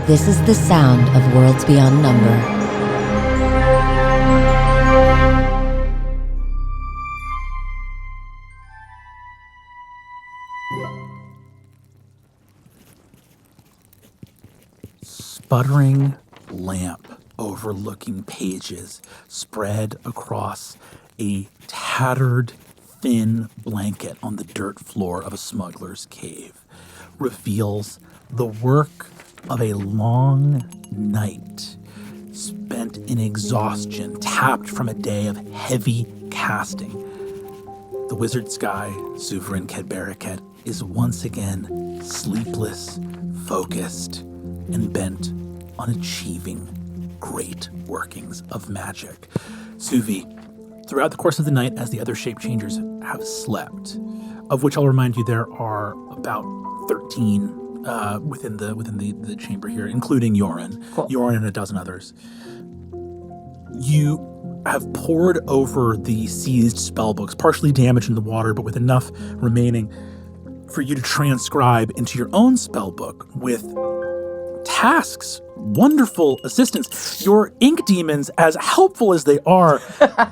This is the sound of worlds beyond number. Sputtering lamp overlooking pages spread across a tattered, thin blanket on the dirt floor of a smuggler's cave reveals the work of a long night spent in exhaustion, tapped from a day of heavy casting. The wizard sky, Suvirin Kedberiket, is once again sleepless, focused, and bent on achieving great workings of magic. Suvi, throughout the course of the night, as the other shape changers have slept, of which I'll remind you there are about 13 within the chamber here, including Yoren. Cool. Yoren and a dozen others. You have pored over the seized spellbooks, partially damaged in the water, but with enough remaining for you to transcribe into your own spellbook with tasks, wonderful assistance. Your ink demons, as helpful as they are,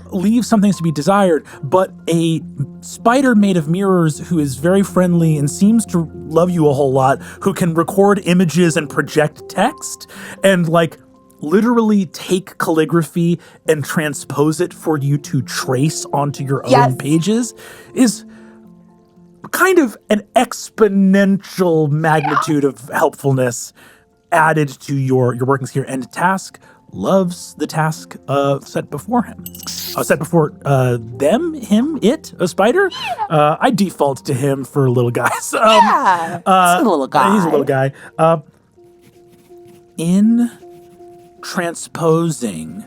leave some things to be desired, but a spider made of mirrors who is very friendly and seems to love you a whole lot, who can record images and project text and literally take calligraphy and transpose it for you to trace onto your own pages, is kind of an exponential magnitude of helpfulness added to your workings here. And Task loves the task set before him. Set before them, him, it, a spider. I default to him for little guys. He's a little guy. He's a little guy. In transposing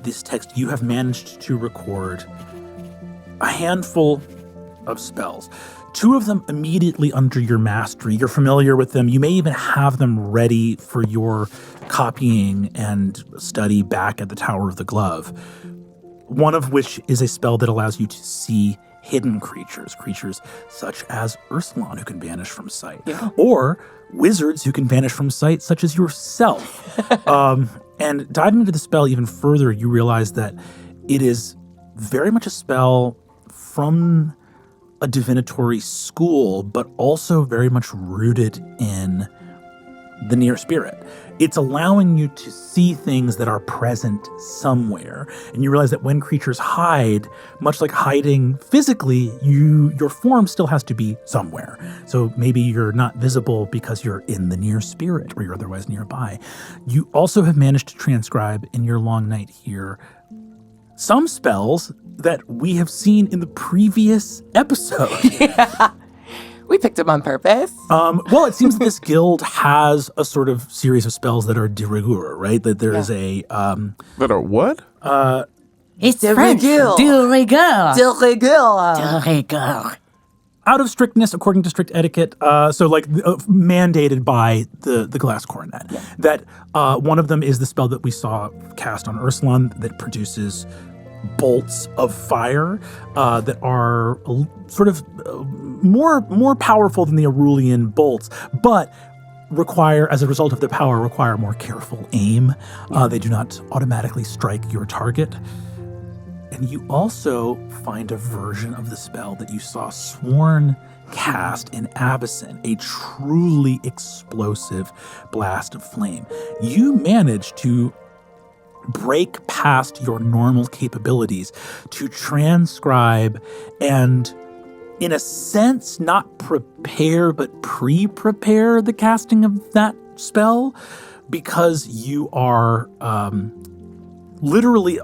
this text, you have managed to record a handful of spells. 2 of them immediately under your mastery. You're familiar with them. You may even have them ready for your copying and study back at the Tower of the Glove. One of which is a spell that allows you to see hidden creatures such as Ursulon, who can vanish from sight, or wizards who can vanish from sight, such as yourself. And diving into the spell even further, you realize that it is very much a spell from a divinatory school, but also very much rooted in the near spirit. It's allowing you to see things that are present somewhere. And you realize that when creatures hide, much like hiding physically, your form still has to be somewhere. So maybe you're not visible because you're in the near spirit or you're otherwise nearby. You also have managed to transcribe in your long night here some spells that we have seen in the previous episode. Yeah. We picked them on purpose. Well, it seems that this guild has a sort of series of spells that are de rigueur, right? That there is a... that are what? It's De French. rigueur. De rigueur. De rigueur. De rigueur. Out of strictness, according to strict etiquette, mandated by the glass coronet. Yeah. That one of them is the spell that we saw cast on Ursulon that produces bolts of fire that are sort of more powerful than the Arulian bolts, but require, as a result of the power, require more careful aim. They do not automatically strike your target. And you also find a version of the spell that you saw Sworn cast in Abyssin, a truly explosive blast of flame. You managed to break past your normal capabilities to transcribe and, in a sense, not prepare but pre-prepare the casting of that spell, because you are literally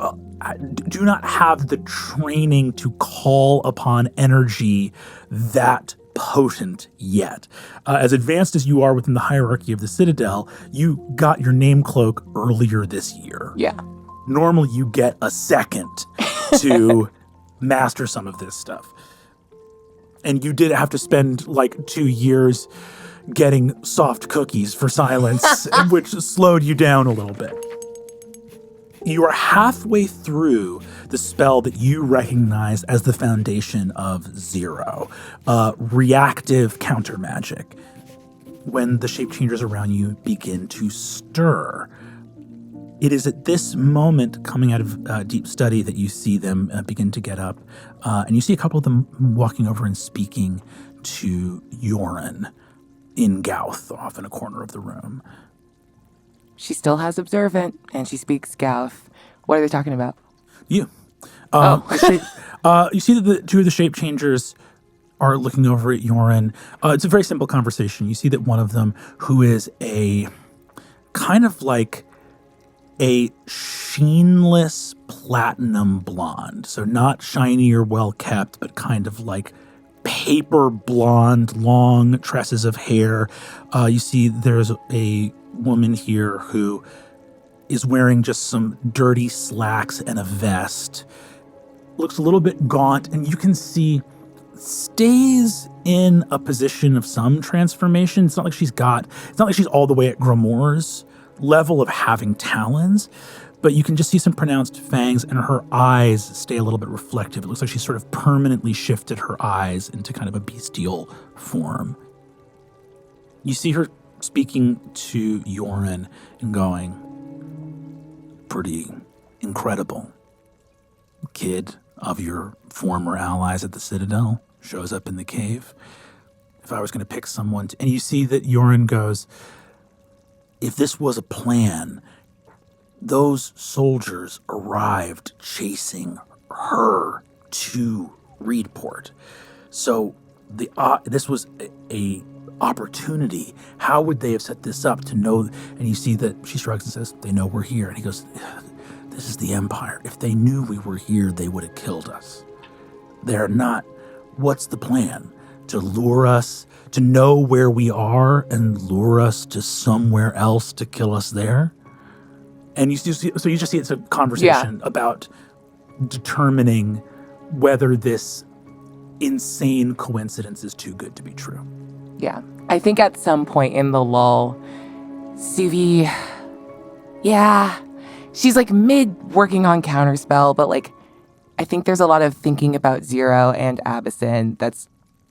do not have the training to call upon energy that potent yet. As advanced as you are within the hierarchy of the Citadel, you got your name cloak earlier this year. Yeah. Normally you get a second to master some of this stuff. And you did have to spend 2 years getting soft cookies for silence, which slowed you down a little bit. You are halfway through the spell that you recognize as the foundation of Zero, reactive counter magic. when the shape changers around you begin to stir. It is at this moment, coming out of deep study, that you see them begin to get up. And you see a couple of them walking over and speaking to Yoren in Gauth, off in a corner of the room. She still has observant, and she speaks Gauth. What are they talking about? You. Oh. You see that the two of the shape changers are looking over at Yoren. It's a very simple conversation. You see that one of them, who is a kind of like a sheenless platinum blonde, so not shiny or well kept, but kind of like paper blonde, long tresses of hair. You see there's a woman here who is wearing just some dirty slacks and a vest. Looks a little bit gaunt, and you can see stays in a position of some transformation. It's not like she's all the way at Grimoire's level of having talons, but you can just see some pronounced fangs, and her eyes stay a little bit reflective. It looks like she's sort of permanently shifted her eyes into kind of a bestial form. You see her speaking to Yoren and going, pretty incredible. Kid of your former allies at the Citadel shows up in the cave. If I was going to pick someone, and you see that Yoren goes, if this was a plan, those soldiers arrived chasing her to Reedport. So this was a opportunity. How would they have set this up to know? And you see that she shrugs and says, they know we're here. And he goes, this is the Empire. If they knew we were here, they would have killed us. They're not. What's the plan? To lure us, to know where we are and lure us to somewhere else to kill us there? And you just see it's a conversation about determining whether this insane coincidence is too good to be true. Yeah. I think at some point in the lull, Suvi, she's like mid working on counterspell, but like I think there's a lot of thinking about Zero and Abyssin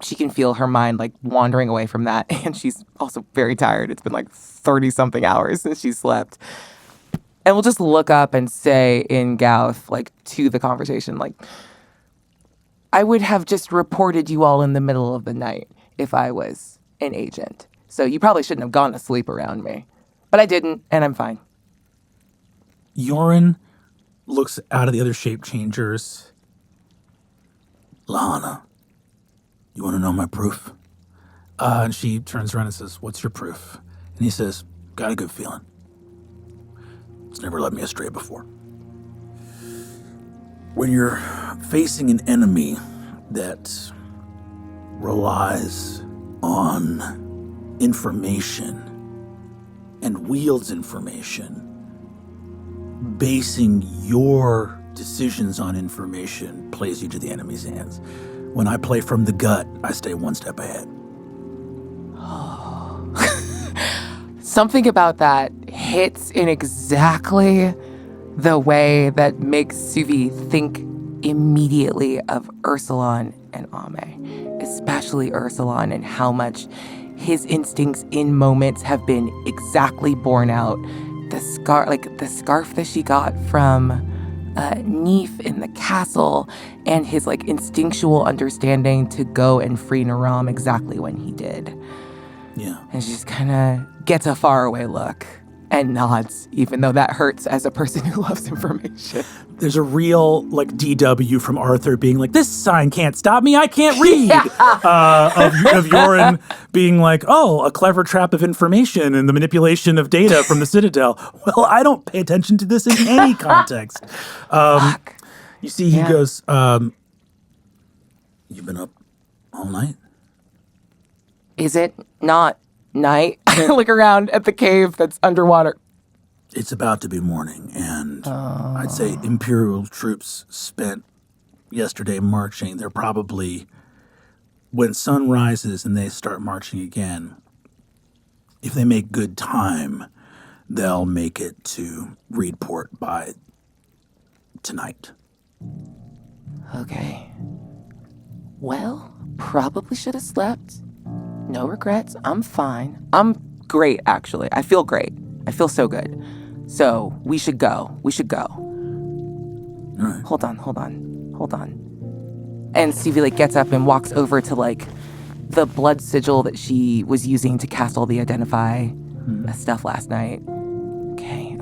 she can feel her mind like wandering away from that, and she's also very tired. It's been like 30-something hours since she slept. And we'll just look up and say in Gauth, like, to the conversation, like, I would have just reported you all in the middle of the night if I was an agent. So you probably shouldn't have gone to sleep around me. But I didn't, and I'm fine. Yoren looks out of the other shape changers. Lahana, you want to know my proof? And she turns around and says, what's your proof? And he says, got a good feeling. It's never led me astray before. When you're facing an enemy that relies on information and wields information, basing your decisions on information plays you to the enemy's hands. When I play from the gut, I stay one step ahead. Something about that hits in exactly the way that makes Suvi think immediately of Ursulon and Ame, especially Ursulon, and how much his instincts in moments have been exactly borne out. The scarf that she got from Neef in the castle, and his like instinctual understanding to go and free Naram exactly when he did. Yeah. And she just kind of gets a faraway look and nods, even though that hurts as a person who loves information. There's a real, like, DW from Arthur being like, this sign can't stop me, I can't read. Of Yoren being like, oh, a clever trap of information and the manipulation of data from the Citadel. Well, I don't pay attention to this in any context. You see, he goes, you've been up all night? Is it not night? I look around at the cave that's underwater. It's about to be morning, and I'd say Imperial troops spent yesterday marching. They're probably, when sun rises and they start marching again, if they make good time, they'll make it to Reedport by tonight. Okay. Well, probably should have slept. No regrets. I'm fine. I'm great, actually. I feel great. I feel so good. So we should go. All right. Hold on. And Suvi gets up and walks over to the blood sigil that she was using to cast all the identify stuff last night. Okay.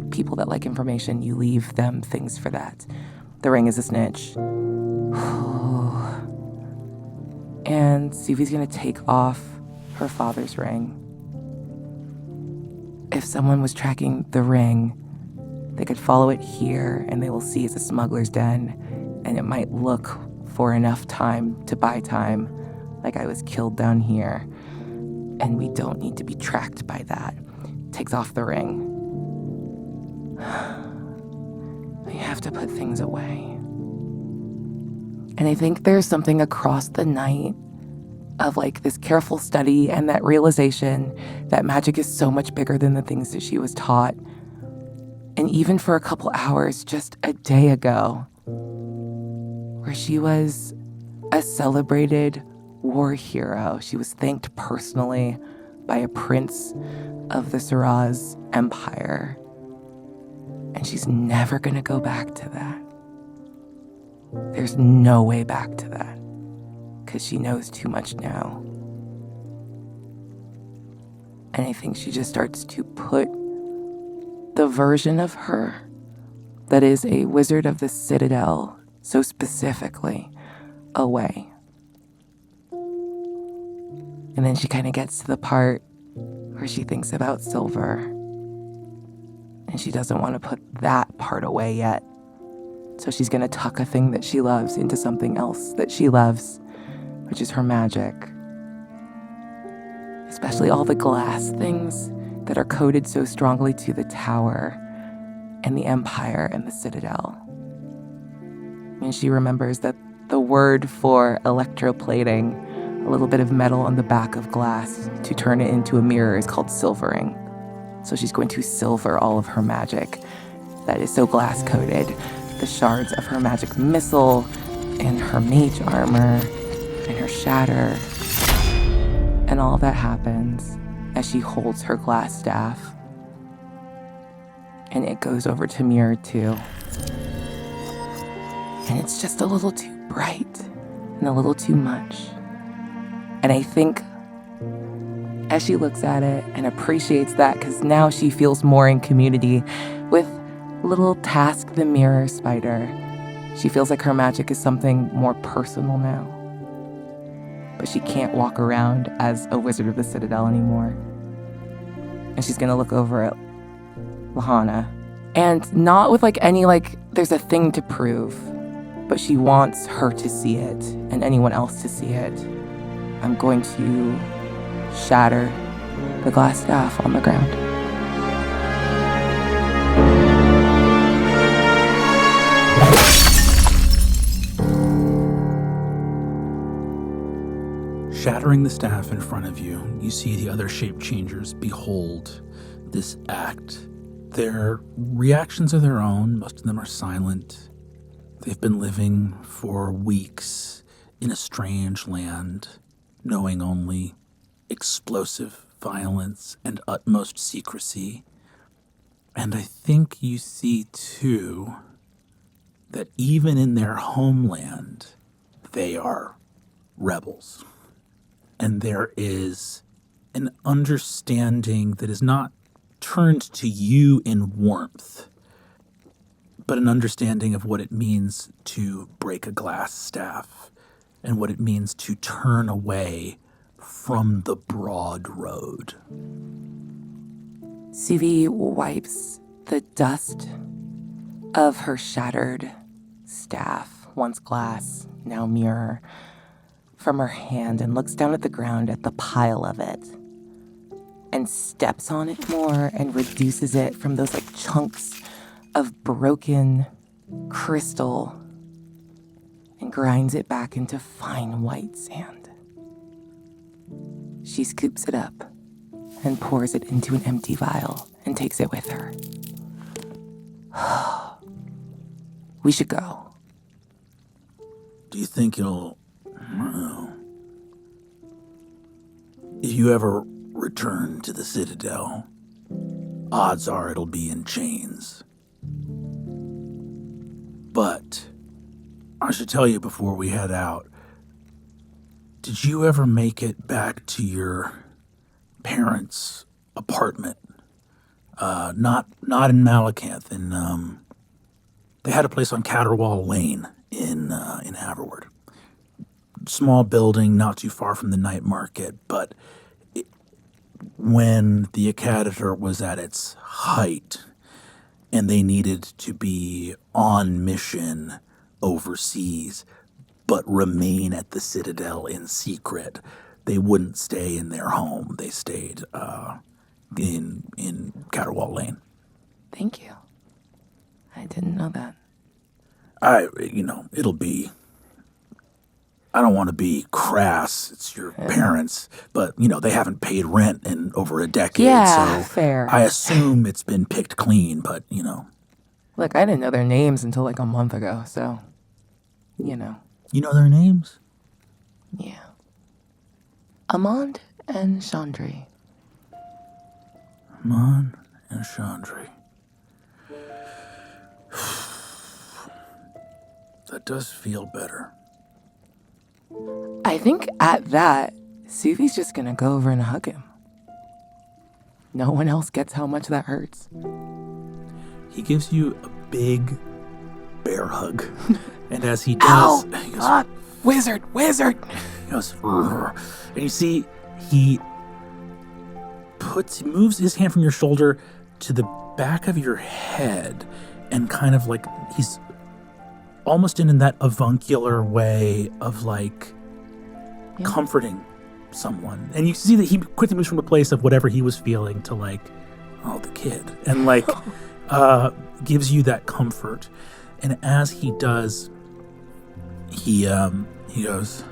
People that like information, you leave them things for that. The ring is a snitch. And Suvi's gonna take off her father's ring. If someone was tracking the ring, they could follow it here and they will see it's a smuggler's den, and it might look for enough time to buy time, like I was killed down here. And we don't need to be tracked by that. Takes off the ring. We have to put things away. And I think there's something across the night of this careful study and that realization that magic is so much bigger than the things that she was taught. And even for a couple hours just a day ago, where she was a celebrated war hero. She was thanked personally by a prince of the Siraz Empire. And she's never gonna go back to that. There's no way back to that, because she knows too much now. And I think she just starts to put the version of her that is a wizard of the citadel, so specifically, away. And then she kind of gets to the part where she thinks about silver. And she doesn't want to put that part away yet. So she's going to tuck a thing that she loves into something else that she loves, which is her magic. Especially all the glass things that are coded so strongly to the tower and the empire and the citadel. And she remembers that the word for electroplating a little bit of metal on the back of glass to turn it into a mirror is called silvering. So she's going to silver all of her magic that is so glass coated. The shards of her magic missile and her mage armor and her shatter. And all that happens as she holds her glass staff. And it goes over to mirror 2. And it's just a little too bright and a little too much. And I think as she looks at it and appreciates that, because now she feels more in community with little Task the Mirror Spider, she feels like her magic is something more personal now. But she can't walk around as a wizard of the Citadel anymore. And she's gonna look over at Lahana. And not with any there's a thing to prove, but she wants her to see it and anyone else to see it. I'm going to shatter the glass staff on the ground. Shattering the staff in front of you, you see the other shape changers behold this act. Their reactions are their own. Most of them are silent. They've been living for weeks in a strange land, knowing only explosive violence and utmost secrecy. And I think you see, too, that even in their homeland, they are rebels. And there is an understanding that is not turned to you in warmth, but an understanding of what it means to break a glass staff and what it means to turn away from the broad road. Suvi wipes the dust of her shattered staff, once glass, now mirror, from her hand and looks down at the ground at the pile of it and steps on it more and reduces it from those chunks of broken crystal and grinds it back into fine white sand. She scoops it up and pours it into an empty vial and takes it with her. We should go. Do you think you'll... if you ever return to the Citadel, odds are it'll be in chains. But I should tell you before we head out, did you ever make it back to your parents' apartment? Not in Malacanth. They had a place on Caterwall Lane in Haverward. Small building, not too far from the night market, but when the Acaditor was at its height and they needed to be on mission overseas but remain at the Citadel in secret, they wouldn't stay in their home. They stayed in Caterwall Lane. Thank you. I didn't know that. It'll be... I don't want to be crass. It's your parents, but, they haven't paid rent in over a decade, Yeah, so fair. I assume it's been picked clean, but, Look, I didn't know their names until like a month ago, so, You know their names? Yeah. Amand and Chandri. Mon and Chandri. That does feel better. I think at that, Suvi's just gonna go over and hug him. No one else gets how much that hurts. He gives you a big bear hug. And as he does, he goes, Wizard! He goes, "Rrr." And you see he moves his hand from your shoulder to the back of your head, and kind of like he's almost in that avuncular way of comforting someone. And you see that he quickly moves from a place of whatever he was feeling to the kid, and gives you that comfort. And as he does, he goes,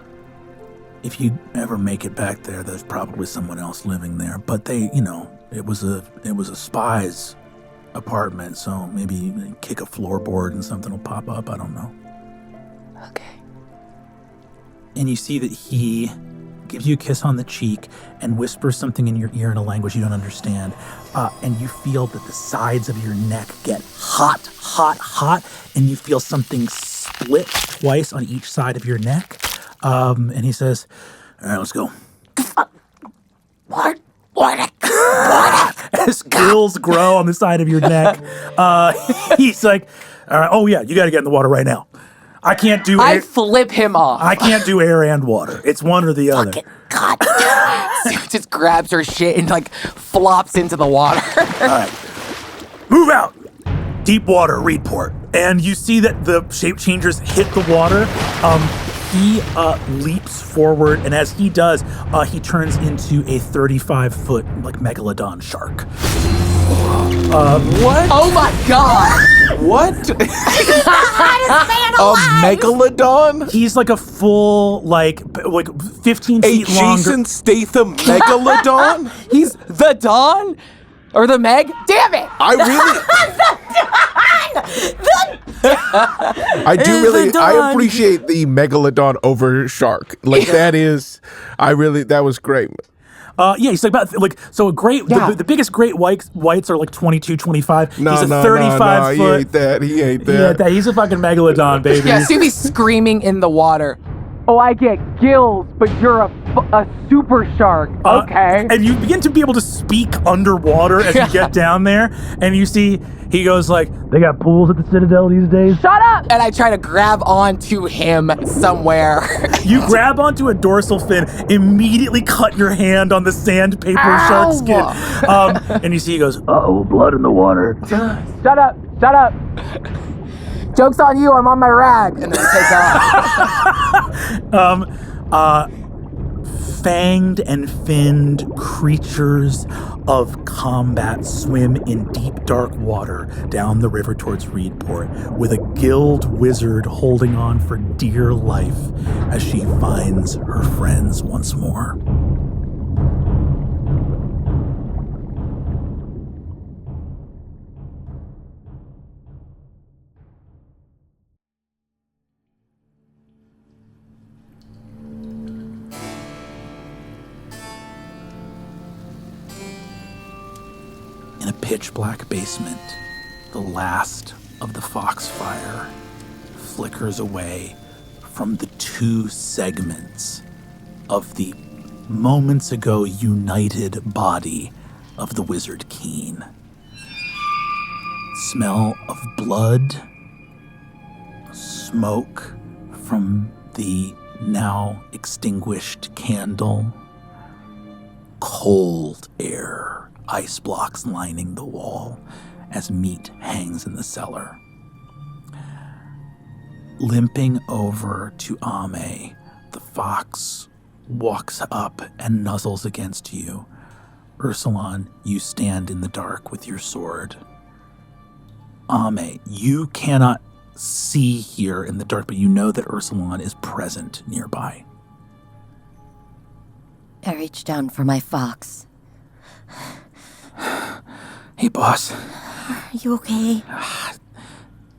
if you ever make it back there, there's probably someone else living there. But they, it was a spy's apartment, so maybe you kick a floorboard and something will pop up. I don't know. Okay. And you see that he gives you a kiss on the cheek and whispers something in your ear in a language you don't understand. And you feel that the sides of your neck get hot, and you feel something split twice on each side of your neck. And he says, all right, let's go. What? As gills grow on the side of your neck, he's like, all right, oh yeah, you got to get in the water right now. I can't do I air. flip him off. I can't do air and water. It's one or the other. God. Just grabs her shit and flops into the water. All right, move out. Deep water, Reedport. And you see that the shape changers hit the water. He leaps forward, and as he does, he turns into a 35-foot megalodon shark. What? Oh my god! What? A megalodon? He's a full 15 A feet longer. Jason Statham megalodon? He's the Dawn? Or the Meg? Damn it! I appreciate the megalodon over shark. That was great. Yeah, he's so a great, the biggest great whites are 22, 25. He's a 35 foot. He ain't that. He's a fucking megalodon, baby. Yeah, Suvi's screaming in the water. Oh, I get gills, but you're a super shark. Okay. And you begin to be able to speak underwater as you get down there, and you see he goes they got pools at the Citadel these days. Shut up! And I try to grab onto him somewhere. You grab onto a dorsal fin, immediately cut your hand on the sandpaper shark skin. And you see he goes, uh-oh, blood in the water. Shut up! Joke's on you, I'm on my rag. And then I take off. Fanged and finned creatures of combat swim in deep, dark water down the river towards Reedport, with a gilled wizard holding on for dear life as she finds her friends once more. pitch black basement, the last of the foxfire flickers away from the two segments of the moments ago united body of the wizard Keen. Smell of blood, smoke from the now extinguished candle, cold air, ice blocks lining the wall as meat hangs in the cellar. Limping over to Ame, the fox walks up and nuzzles against you. Ursulon, you stand in the dark with your sword. Ame, you cannot see here in the dark, but you know that Ursulon is present nearby. I reach down for my fox. Hey, boss. Are you okay?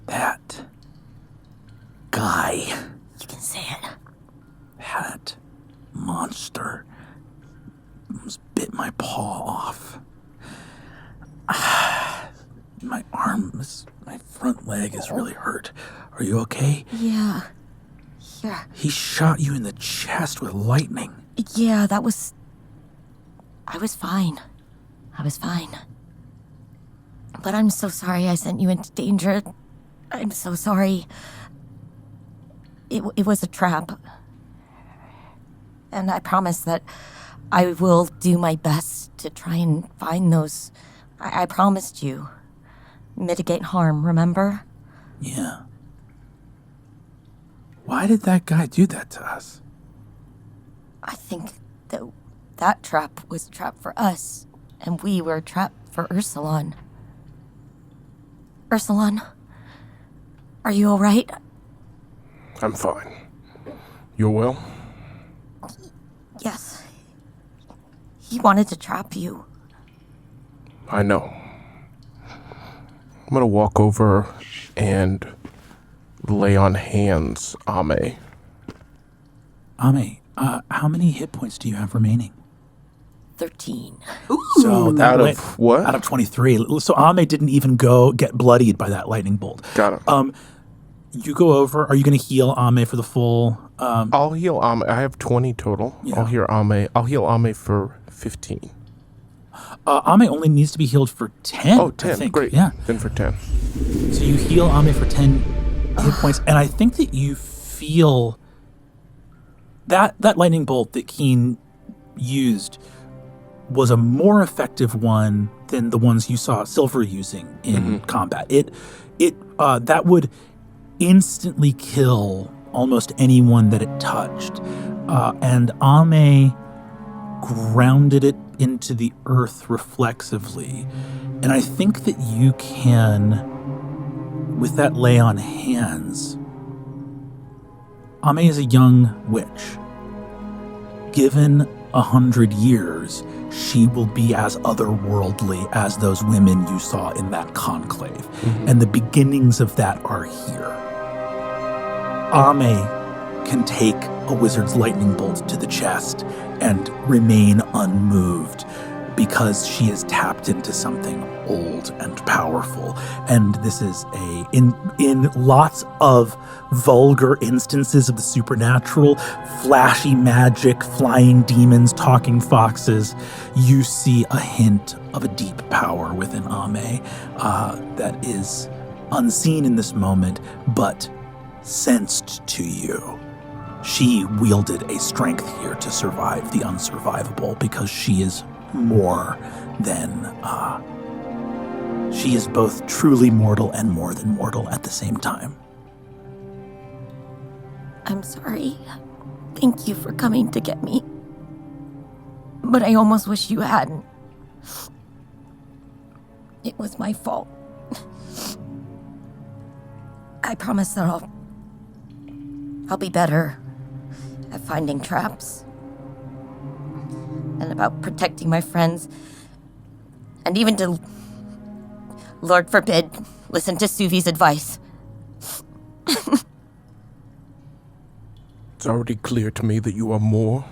That guy. You can say it. That monster almost bit my paw off. My front leg is really hurt. Are you okay? Yeah. He shot you in the chest with lightning. Yeah, I was fine. But I'm so sorry I sent you into danger. I'm so sorry. It was a trap. And I promise that I will do my best to try and find those. I promised you. Mitigate harm, remember? Yeah. Why did that guy do that to us? I think that trap was a trap for us, and we were a trap for Ursulon. Ursulon, are you all right? I'm fine. You're well? Yes. He wanted to trap you. I know. I'm gonna walk over and lay on hands, Ame. Ame, how many hit points do you have remaining? 13. So that Out of what? Out of 23. So Ame didn't even go get bloodied by that lightning bolt. Got it. You go over. Are you going to heal Ame for the full? I'll heal Ame. I have 20 total. Yeah. I'll heal Ame for 15. Ame only needs to be healed for 10. Oh, 10. I think. Great. Yeah. Then for 10. So you heal Ame for 10 hit points, and I think that you feel that lightning bolt that Keen used was a more effective one than the ones you saw Silver using in combat. That would instantly kill almost anyone that it touched. And Ame grounded it into the earth reflexively. And I think that you can, with that lay on hands, Ame is a young witch. Given 100 years, she will be as otherworldly as those women you saw in that conclave. And the beginnings of that are here. Ame can take a wizard's lightning bolt to the chest and remain unmoved because she is tapped into something old and powerful. And this is in lots of vulgar instances of the supernatural, flashy magic, flying demons, talking foxes, you see a hint of a deep power within Ame that is unseen in this moment, but sensed to you. She wielded a strength here to survive the unsurvivable because she is more than she is both truly mortal and more than mortal at the same time. I'm sorry. Thank you for coming to get me. But I almost wish you hadn't. It was my fault. I promise that I'll be better at finding traps. And about protecting my friends. And even to, Lord forbid, listen to Suvi's advice. It's already clear to me that you are more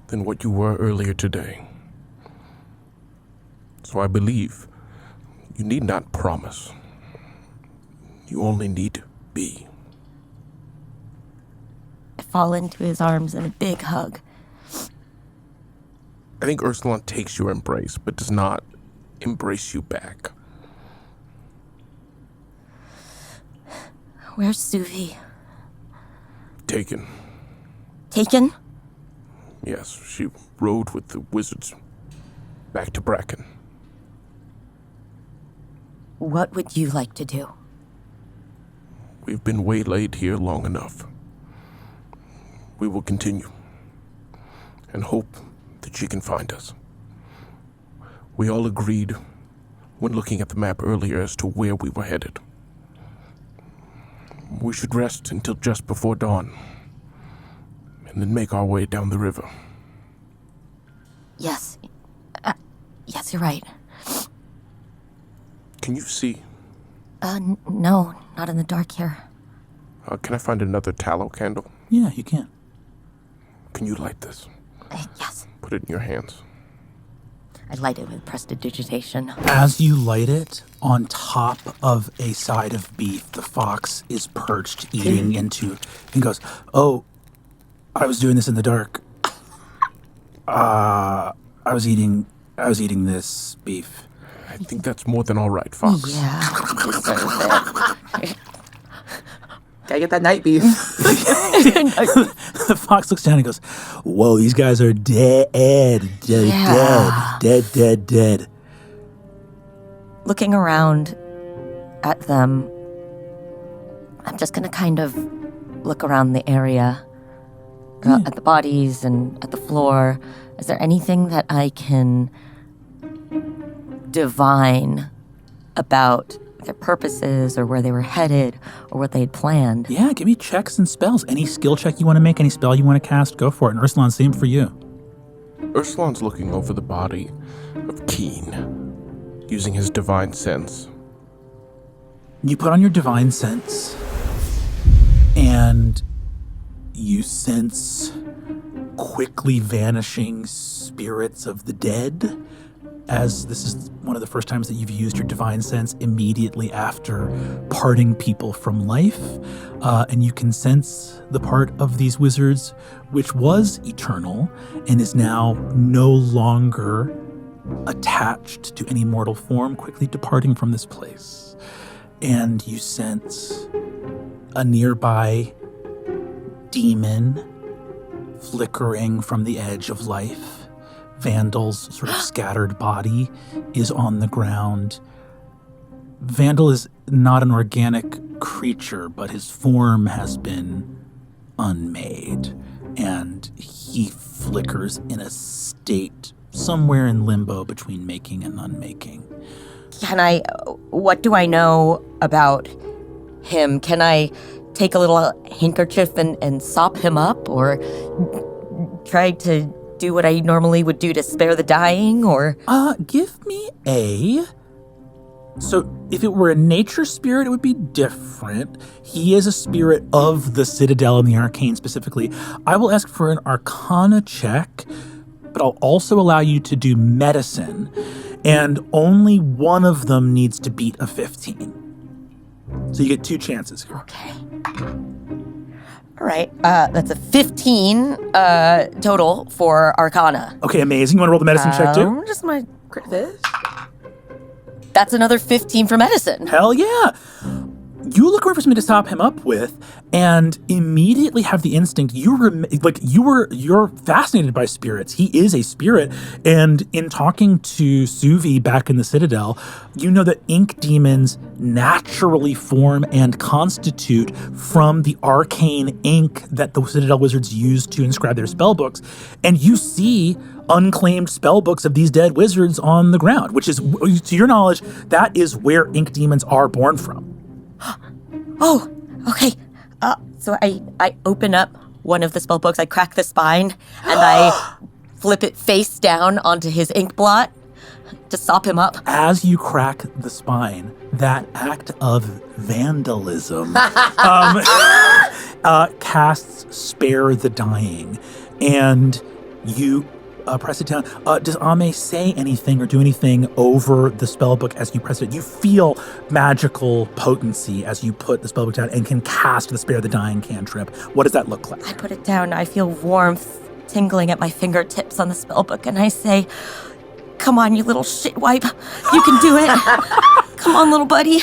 than what you were earlier today. So I believe You need not promise. You only need to be. I fall into his arms in a big hug. I think Ursulon takes your embrace, but does not embrace you back. Where's Suvi? Taken. Taken? Yes, she rode with the wizards back to Bracken. What would you like to do? We've been waylaid here long enough. We will continue and hope that she can find us. We all agreed when looking at the map earlier as to where we were headed. We should rest until just before dawn and then make our way down the river. Yes. Yes, you're right. Can you see? No, not in the dark here. Can I find another tallow candle? Yeah, you can. Can you light this? Yes. Put it in your hands. I light it with prestidigitation. As you light it, on top of a side of beef, the fox is perched eating into and goes, "Oh, I was doing this in the dark. I was eating this beef." I think that's more than all right, Fox. Yeah. Gotta get that night beef. The fox looks down and goes, "Whoa, these guys are dead. Yeah. Dead. Looking around at them, I'm just gonna kind of look around the area, at the bodies and at the floor. Is there anything that I can divine about their purposes or where they were headed or what they had planned? Yeah, give me checks and spells. Any skill check you want to make, any spell you want to cast, go for it. And Ursulon, same for you. Ursulon's looking over the body of Keen, using his divine sense. You put on your divine sense, and you sense quickly vanishing spirits of the dead, as this is one of the first times that you've used your divine sense immediately after parting people from life. And you can sense the part of these wizards which was eternal and is now no longer attached to any mortal form, quickly departing from this place. And you sense a nearby demon flickering from the edge of life. Vandal's sort of scattered body is on the ground. Vandal is not an organic creature, but his form has been unmade, and he flickers in a state somewhere in limbo between making and unmaking. What do I know about him? Can I take a little handkerchief and sop him up, or try to do what I normally would do to spare the dying, or? Give me a... So, if it were a nature spirit, it would be different. He is a spirit of the Citadel and the Arcane specifically. I will ask for an Arcana check, but I'll also allow you to do medicine, and only one of them needs to beat a 15. So you get 2 chances here. Okay. All right, that's a 15 total for Arcana. Okay, amazing. You want to roll the medicine check too? Just my this. That's another 15 for medicine. Hell yeah. You look over for something to stop him up with, and immediately have the instinct. You're fascinated by spirits. He is a spirit, and in talking to Suvi back in the Citadel, you know that ink demons naturally form and constitute from the arcane ink that the Citadel wizards use to inscribe their spell books, and you see unclaimed spell books of these dead wizards on the ground, which is, to your knowledge, that is where ink demons are born from. Oh, okay. So I open up one of the spell books, I crack the spine, and I flip it face down onto his ink blot to sop him up. As you crack the spine, that act of vandalism casts Spare the Dying, and you press it down. Does Ame say anything or do anything over the spellbook as you press it? You feel magical potency as you put the spellbook down and can cast the Spare the Dying cantrip. What does that look like? I put it down. I feel warmth tingling at my fingertips on the spellbook, and I say, "Come on, you little shitwipe. You can do it. Come on, little buddy."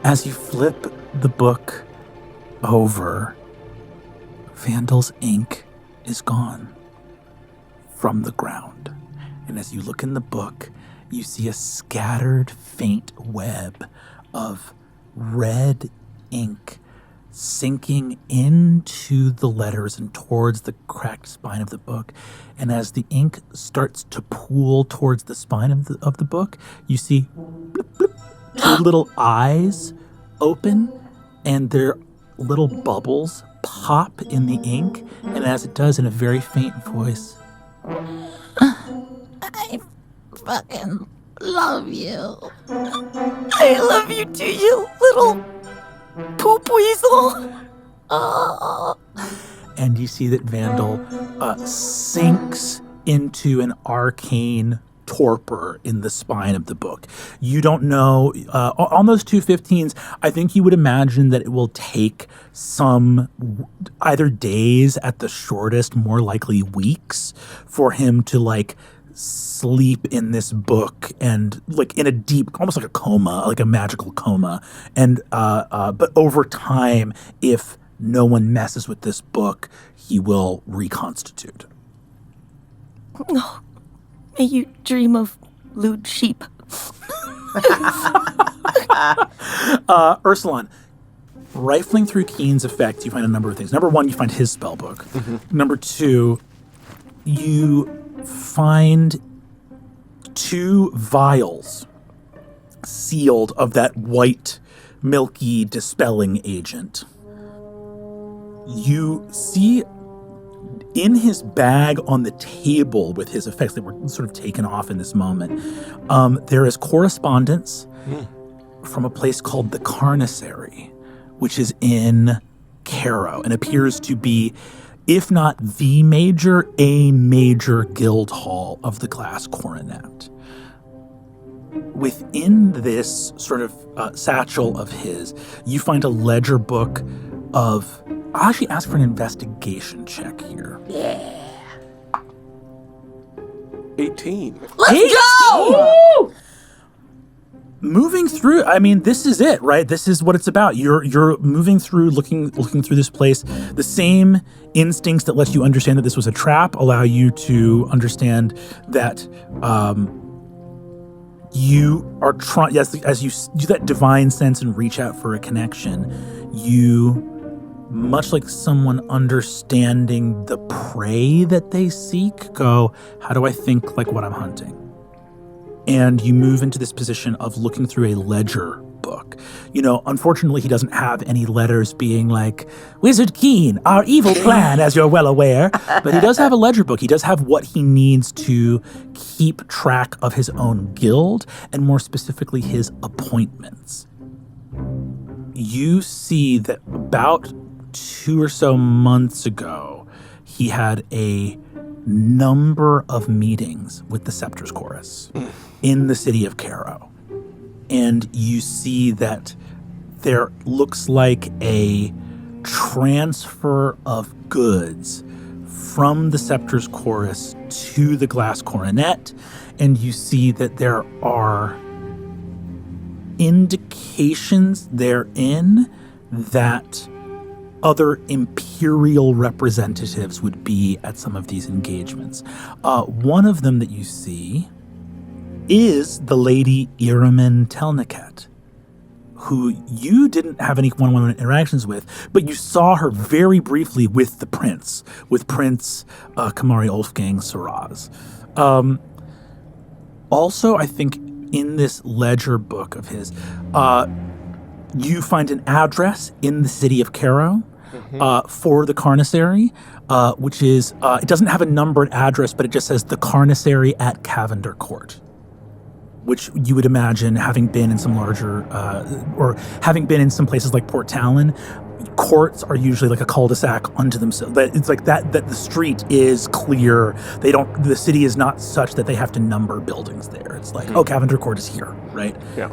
As you flip the book over, Vandal's ink is gone from the ground. And as you look in the book, you see a scattered, faint web of red ink sinking into the letters and towards the cracked spine of the book. And as the ink starts to pool towards the spine of the book, you see blip, blip, two little eyes open, and their little bubbles pop in the ink. And as it does, in a very faint voice, "I fucking love you. I love you too, you little poop weasel." Oh. and you see that Vandal sinks into an arcane torpor in the spine of the book. You don't know, on those two 15s, I think you would imagine that it will take some, either days at the shortest, more likely weeks, for him to sleep in this book and in a deep, almost like a coma, like a magical coma. And but over time, if no one messes with this book, he will reconstitute. Oh, may you dream of lewd sheep. Ursulon, rifling through Keen's effects, you find a number of things. Number one, you find his spell book. Mm-hmm. Number two, you find 2 vials sealed of that white, milky dispelling agent. You see in his bag on the table with his effects that were sort of taken off in this moment, there is correspondence from a place called the Carnicery, which is in Cairo and appears to be, if not the major, a major guild hall of the Glass Coronet. Within this sort of satchel of his, you find a ledger book of... I'll actually ask for an investigation check here. Yeah. 18. Let's go! Woo! Moving through, I mean, this is it, right? This is what it's about. You're moving through, looking through this place. The same instincts that let you understand that this was a trap allow you to understand that you are trying. Yes, as you do that divine sense and reach out for a connection, you, much like someone understanding the prey that they seek, go, how do I think like what I'm hunting? And you move into this position of looking through a ledger book. You know, unfortunately, he doesn't have any letters being like, Wizard Keen, our evil plan, as you're well aware. But he does have a ledger book. He does have what he needs to keep track of his own guild, and more specifically, his appointments. You see that about 2 or so months ago, he had a number of meetings with the Scepter's Chorus in the city of Cairo. And you see that there looks like a transfer of goods from the Scepter's Chorus to the Glass Coronet. And you see that there are indications therein that other imperial representatives would be at some of these engagements. One of them that you see is the Lady Iramen Telniket, who you didn't have any one-on-one interactions with, but you saw her very briefly with the prince, with Prince Kamari Wolfgang Saraz. Also, I think in this ledger book of his, you find an address in the city of Cairo for the Carnicery, which is, it doesn't have a numbered address, but it just says the Carnicery at Cavender Court, which you would imagine, having been in some larger, or having been in some places like Port Talon, courts are usually like a cul-de-sac unto themselves. That it's like that the street is clear. The city is not such that they have to number buildings there. It's like, Cavender Court is here, right? Yeah.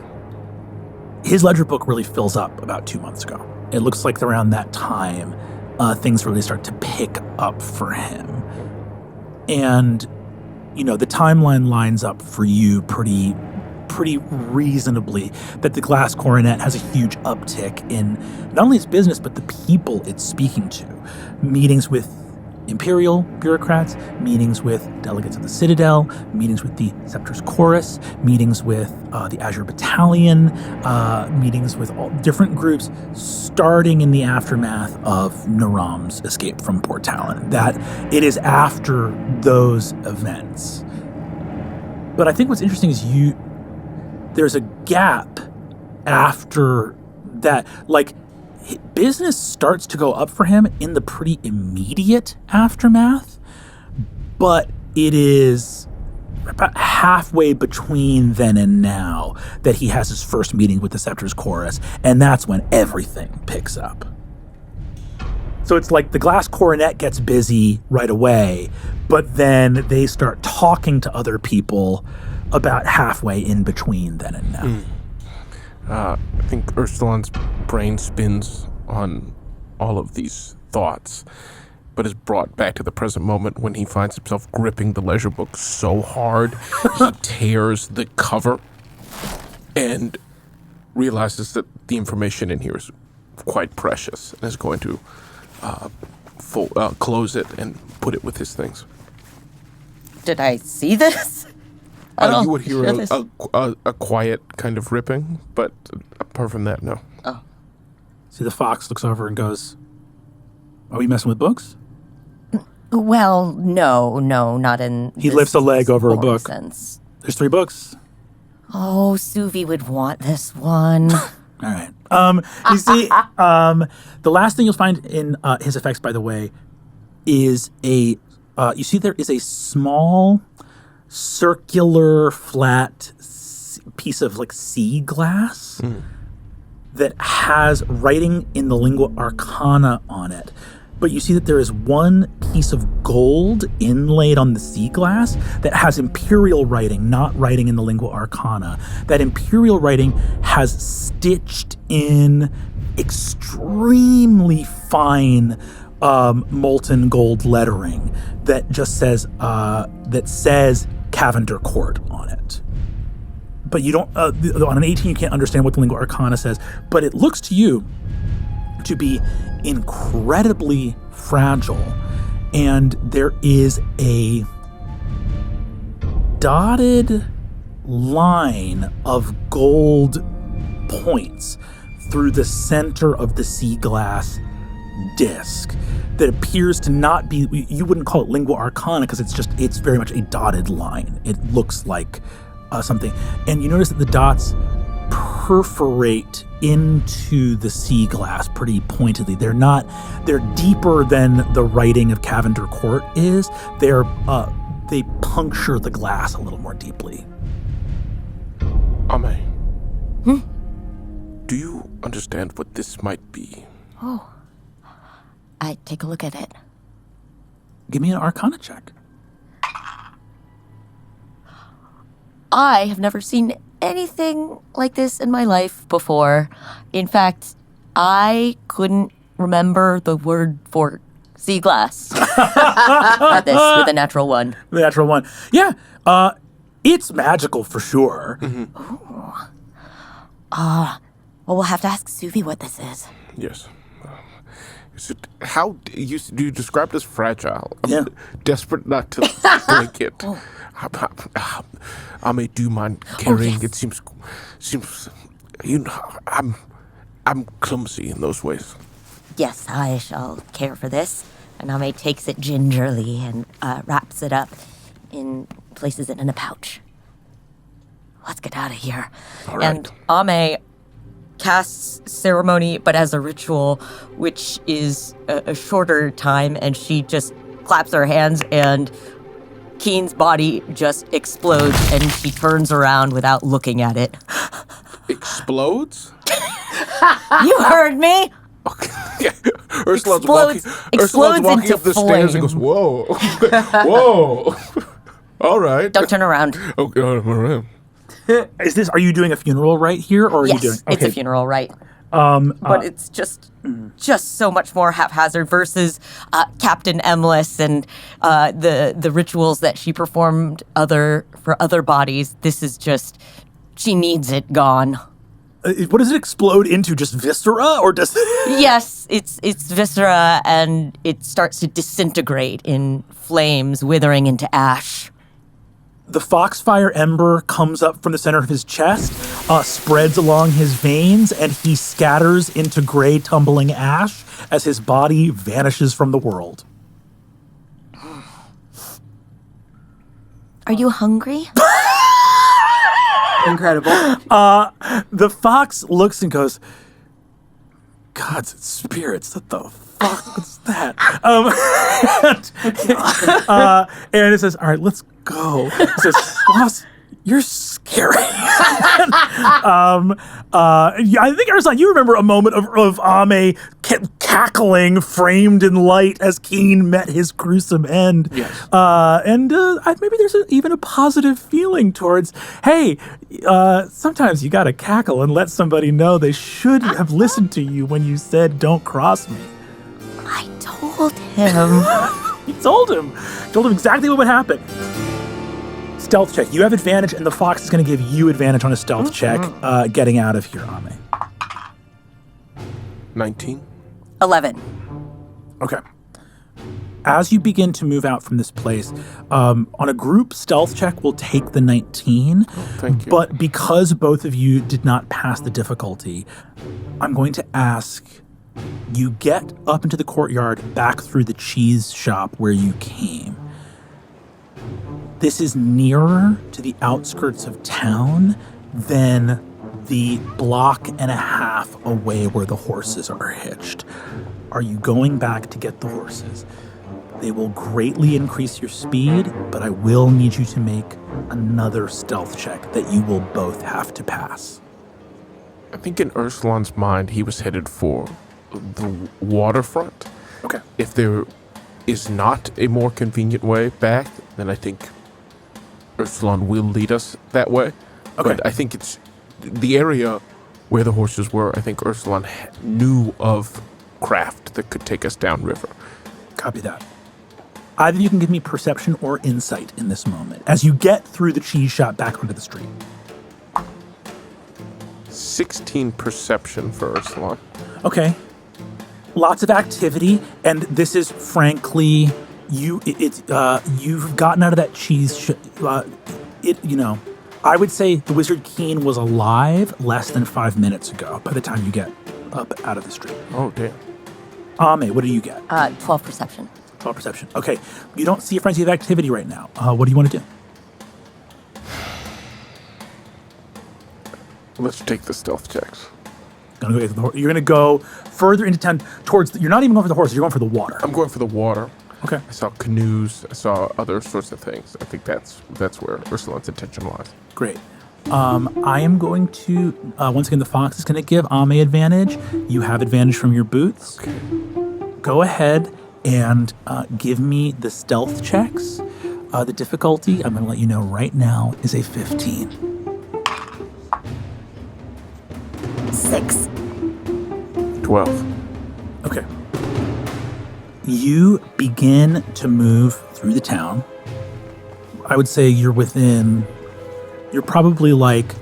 His ledger book really fills up about 2 months ago. It looks like around that time, things really start to pick up for him. And, the timeline lines up for you pretty reasonably, that the glass coronet has a huge uptick in not only its business, but the people it's speaking to. Meetings with imperial bureaucrats, meetings with delegates of the Citadel, meetings with the Scepter's Chorus, meetings with the Azure Battalion, meetings with all different groups, starting in the aftermath of Naram's escape from Port Talon. That it is after those events. But I think what's interesting is there's a gap after that. Like, business starts to go up for him in the pretty immediate aftermath, but it is about halfway between then and now that he has his first meeting with the Scepter's Chorus, and that's when everything picks up. So it's like the glass coronet gets busy right away, but then they start talking to other people about halfway in between then and now. I think Ursulan's brain spins on all of these thoughts, but is brought back to the present moment when he finds himself gripping the ledger book so hard he tears the cover and realizes that the information in here is quite precious and is going to close it and put it with his things. Did I see this? You would hear a quiet kind of ripping, but apart from that, no. Oh. See, the fox looks over and goes, "Are we messing with books?" Well, no, not in He lifts a leg over a book. Sense. There's 3 books. Oh, Suvi would want this one. All right. You see, the last thing you'll find in his effects, by the way, is you see there is a small circular flat piece of like sea glass that has writing in the lingua arcana on it. But you see that there is one piece of gold inlaid on the sea glass that has imperial writing, not writing in the lingua arcana. That imperial writing has stitched in extremely fine molten gold lettering that just says Cavender Court on it. But you don't, on an 18 you can't understand what the lingua arcana says, but it looks to you to be incredibly fragile, and there is a dotted line of gold points through the center of the sea glass disc that appears to not be, you wouldn't call it lingua arcana because it's very much a dotted line. It looks like something. And you notice that the dots perforate into the sea glass pretty pointedly. They're deeper than the writing of Cavender Court is. They puncture the glass a little more deeply. Ame. Do you understand what this might be? Oh. I take a look at it. Give me an arcana check. I have never seen anything like this in my life before. In fact, I couldn't remember the word for sea glass. At this with a natural 1. The natural 1. Yeah. It's magical for sure. Mm-hmm. Well, we'll have to ask Suvi what this is. Yes. How do you describe it as fragile? I'm desperate not to break it. Ame, do you mind carrying? Yes. It seems, I'm clumsy in those ways. Yes, I shall care for this. And Ame takes it gingerly and wraps it up and places it in a pouch. Let's get out of here. All right. And Ame casts ceremony, but as a ritual, which is a shorter time, and she just claps her hands and Keen's body just explodes and she turns around without looking at it. Explodes? You heard me! Okay. Ursula's walking explodes into up the stairs and goes, flame. whoa. Whoa. All right. Don't turn around. Okay, I'm around. Are you doing a funeral rite here, or are you doing? Yes, it's a funeral rite. But it's just so much more haphazard versus Captain Emless and the rituals that she performed for other bodies. This is just, she needs it gone. What does it explode into? Just viscera, or does? Yes, it's viscera, and it starts to disintegrate in flames, withering into ash. The foxfire ember comes up from the center of his chest, spreads along his veins, and he scatters into gray tumbling ash as his body vanishes from the world. Are you hungry? Incredible. The fox looks and goes, God's spirits, what the fuck was that? And it says, all right, let's go. It says, boss, you're scary. I think, Arslan, you remember a moment of Ame cackling, framed in light as Keen met his gruesome end. Yes. Maybe there's even a positive feeling towards, hey, sometimes you gotta cackle and let somebody know they should have listened to you when you said, don't cross me. I told him. He told him exactly what would happen. Stealth check. You have advantage, and the fox is going to give you advantage on a stealth check, getting out of here, Ame. 19. 11. Okay. As you begin to move out from this place, on a group stealth check will take the 19. Thank you. But because both of you did not pass the difficulty, I'm going to ask you get up into the courtyard back through the cheese shop where you came. This is nearer to the outskirts of town than the block and a half away where the horses are hitched. Are you going back to get the horses? They will greatly increase your speed, but I will need you to make another stealth check that you will both have to pass. I think in Ursulan's mind, he was headed for the waterfront. Okay. If there is not a more convenient way back, then I think Ursulan will lead us that way. Okay. But I think it's the area where the horses were. I think Ursulan knew of craft that could take us downriver. Copy that. Either of you can give me perception or insight in this moment as you get through the cheese shop back onto the street. 16 perception for Ursulan. Okay. Lots of activity, and this is frankly, you've gotten out of that cheese. I would say the Wizard Keen was alive less than 5 minutes ago by the time you get up out of the street. Oh, damn. Ame, what do you get? 12 perception. 12 perception. Okay. You don't see a frenzy of activity right now. What do you want to do? Let's take the stealth checks. You're going to go further into town towards. You're not even going for the horses. You're going for the water. I'm going for the water. Okay. I saw canoes. I saw other sorts of things. I think that's where Ursulan's attention lies. Great. I am going to once again. The fox is going to give Ame advantage. You have advantage from your boots. Okay. Go ahead and give me the stealth checks. The difficulty, I'm going to let you know right now, is a 15. 6. 12. Okay. You begin to move through the town. I would say you're probably like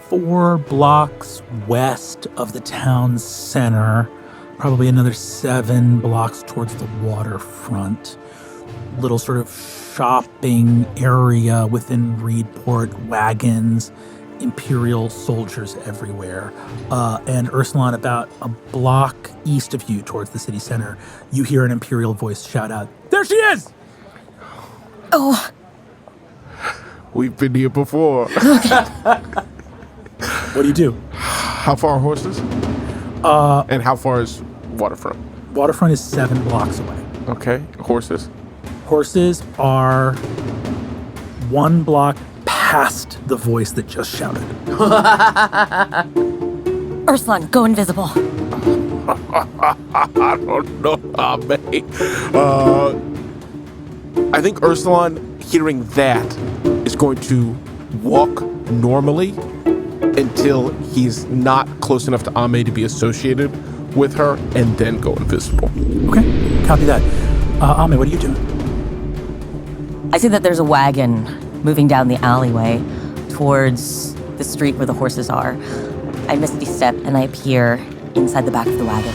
4 blocks west of the town center, probably another 7 blocks towards the waterfront. Little sort of shopping area within Reedport, wagons, Imperial soldiers everywhere. And Ursulan, about a block east of you towards the city center, you hear an Imperial voice shout out, "There she is!" Oh. We've been here before. What do you do? How far are horses? And how far is waterfront? Waterfront is 7 blocks away. Okay. Horses? Horses are 1 block past the voice that just shouted. Ursulan, go invisible. I don't know, Ame. I think Ursulon, hearing that, is going to walk normally until he's not close enough to Ame to be associated with her, and then go invisible. Okay, copy that. Ame, what are you doing? I see that there's a wagon moving down the alleyway towards the street where the horses are. I misty step and I appear inside the back of the wagon.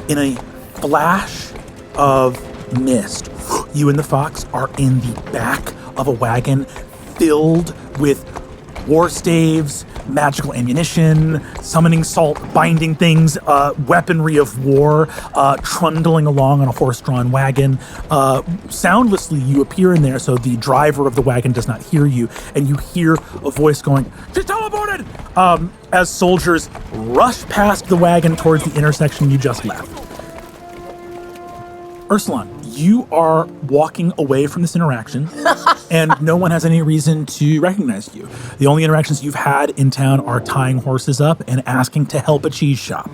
In a flash of mist, you and the fox are in the back of a wagon filled with war staves, magical ammunition, summoning salt, binding things, weaponry of war, trundling along on a horse-drawn wagon. Soundlessly, you appear in there so the driver of the wagon does not hear you, and you hear a voice going, "She's teleported!" As soldiers rush past the wagon towards the intersection you just left. Ursulon, you are walking away from this interaction, and no one has any reason to recognize you. The only interactions you've had in town are tying horses up and asking to help a cheese shop.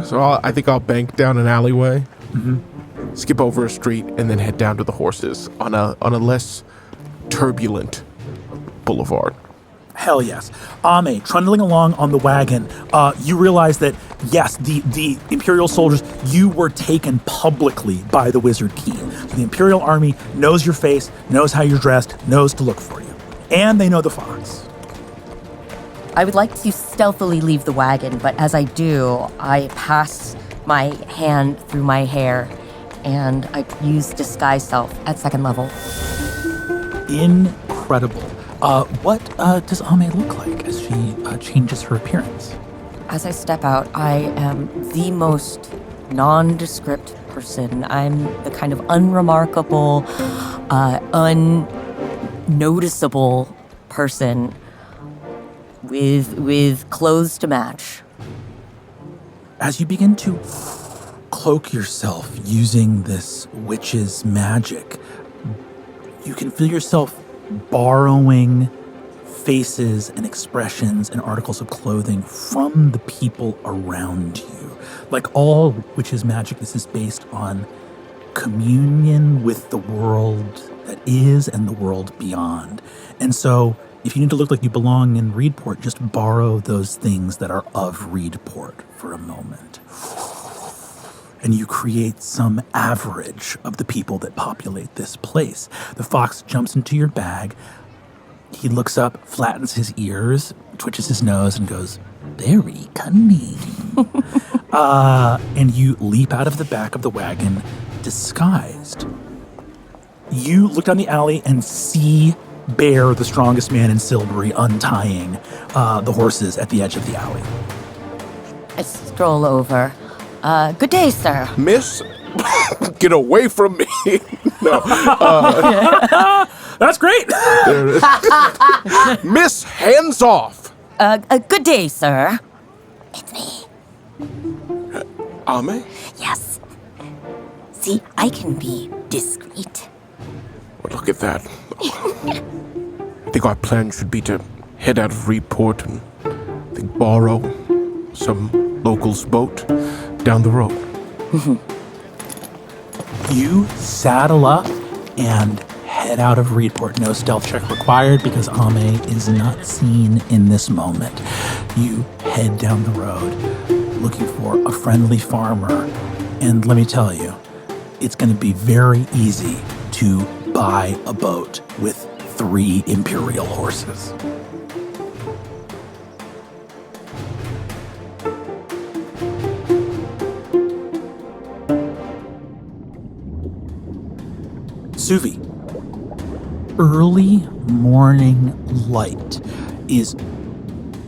So I think I'll bank down an alleyway, skip over a street, and then head down to the horses on a less turbulent boulevard. Hell yes. Ame, trundling along on the wagon, you realize that, yes, the Imperial soldiers, you were taken publicly by the Wizard King. So the Imperial army knows your face, knows how you're dressed, knows to look for you. And they know the fox. I would like to stealthily leave the wagon, but as I do, I pass my hand through my hair and I use disguise self at 2nd level. Incredible. What does Ame look like as she changes her appearance? As I step out, I am the most nondescript person. I'm the kind of unremarkable, unnoticeable person with clothes to match. As you begin to cloak yourself using this witch's magic, you can feel yourself borrowing faces and expressions and articles of clothing from the people around you. Like all witch's magic, this is based on communion with the world that is and the world beyond. And so if you need to look like you belong in Reedport, just borrow those things that are of Reedport for a moment. And you create some average of the people that populate this place. The fox jumps into your bag. He looks up, flattens his ears, twitches his nose, and goes, "Very cunning." And you leap out of the back of the wagon, disguised. You look down the alley and see Bear, the strongest man in Silbury, untying the horses at the edge of the alley. I stroll over. Good day, sir. Miss, get away from me. No. That's great. There it is. Miss, hands off. Good day, sir. It's me. Ame? Yes. See, I can be discreet. Well, look at that. I think our plan should be to head out of Reedport and borrow some local's boat down the road. You saddle up and head out of Reedport. No stealth check required because Ame is not seen in this moment. You head down the road looking for a friendly farmer. And let me tell you, it's going to be very easy to buy a boat with 3 Imperial horses. Suvi, early morning light is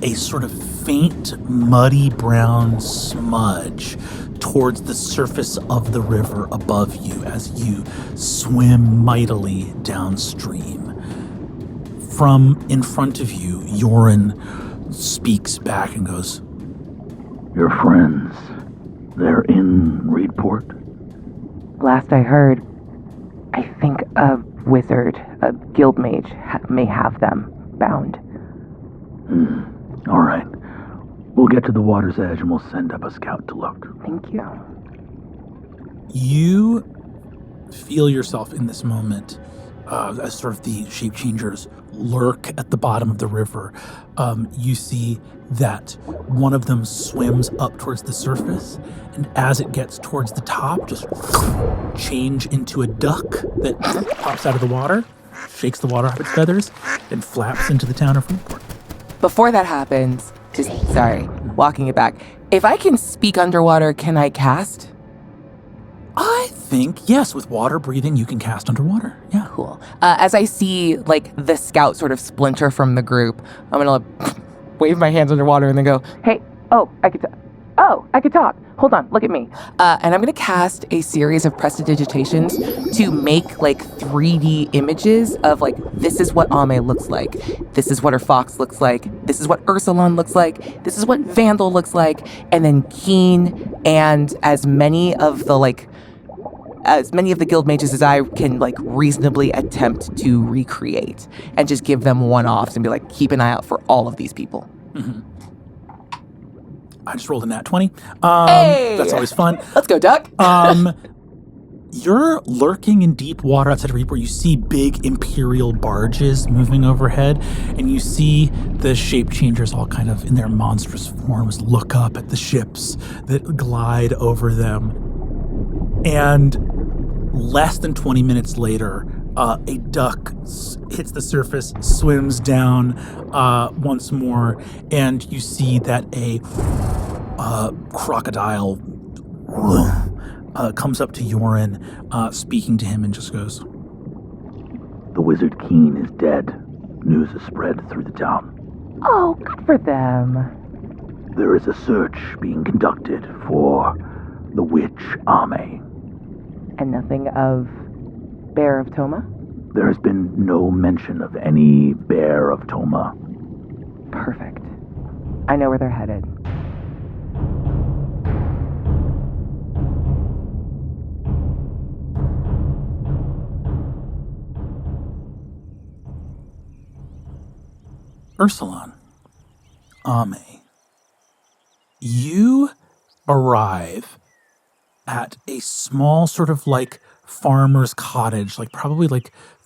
a sort of faint, muddy brown smudge towards the surface of the river above you as you swim mightily downstream. From in front of you, Yoren speaks back and goes, "Your friends, they're in Reedport?" Last I heard, I think a wizard, a guild mage, may have them bound. All right. We'll get to the water's edge and we'll send up a scout to look. Thank you. You feel yourself in this moment as sort of the shape changers lurk at the bottom of the river. You see that one of them swims up towards the surface, and as it gets towards the top, just change into a duck that pops out of the water, shakes the water off its feathers, and flaps into the town of Reedport. Before that happens, walking it back. If I can speak underwater, can I cast? I think, yes, with water breathing, you can cast underwater. Yeah. Cool. As I see, the scout sort of splinter from the group, I'm gonna wave my hands underwater and then go, hey, I could talk. Hold on, look at me. And I'm gonna cast a series of prestidigitations to make 3D images of this is what Ame looks like. This is what her fox looks like. This is what Ursulon looks like. This is what Vandal looks like. And then Keen and as many of the guild mages as I can reasonably attempt to recreate, and just give them one-offs and be keep an eye out for all of these people. Mm-hmm. I just rolled a nat 20. Hey! That's always fun. Let's go, Duck. You're lurking in deep water outside of Reedport. You see big Imperial barges moving overhead, and you see the shape changers all kind of in their monstrous forms look up at the ships that glide over them. And less than 20 minutes later, a duck hits the surface, swims down once more, and you see that a crocodile comes up to Yorin, speaking to him, and just goes, The wizard Keen is dead. News has spread through the town. Oh, good for them. There is a search being conducted for the witch Ame. And nothing of Bear of Toma? There has been no mention of any Bear of Toma. Perfect. I know where they're headed. Ursulon, Ame, you arrive at a small sort of farmer's cottage, probably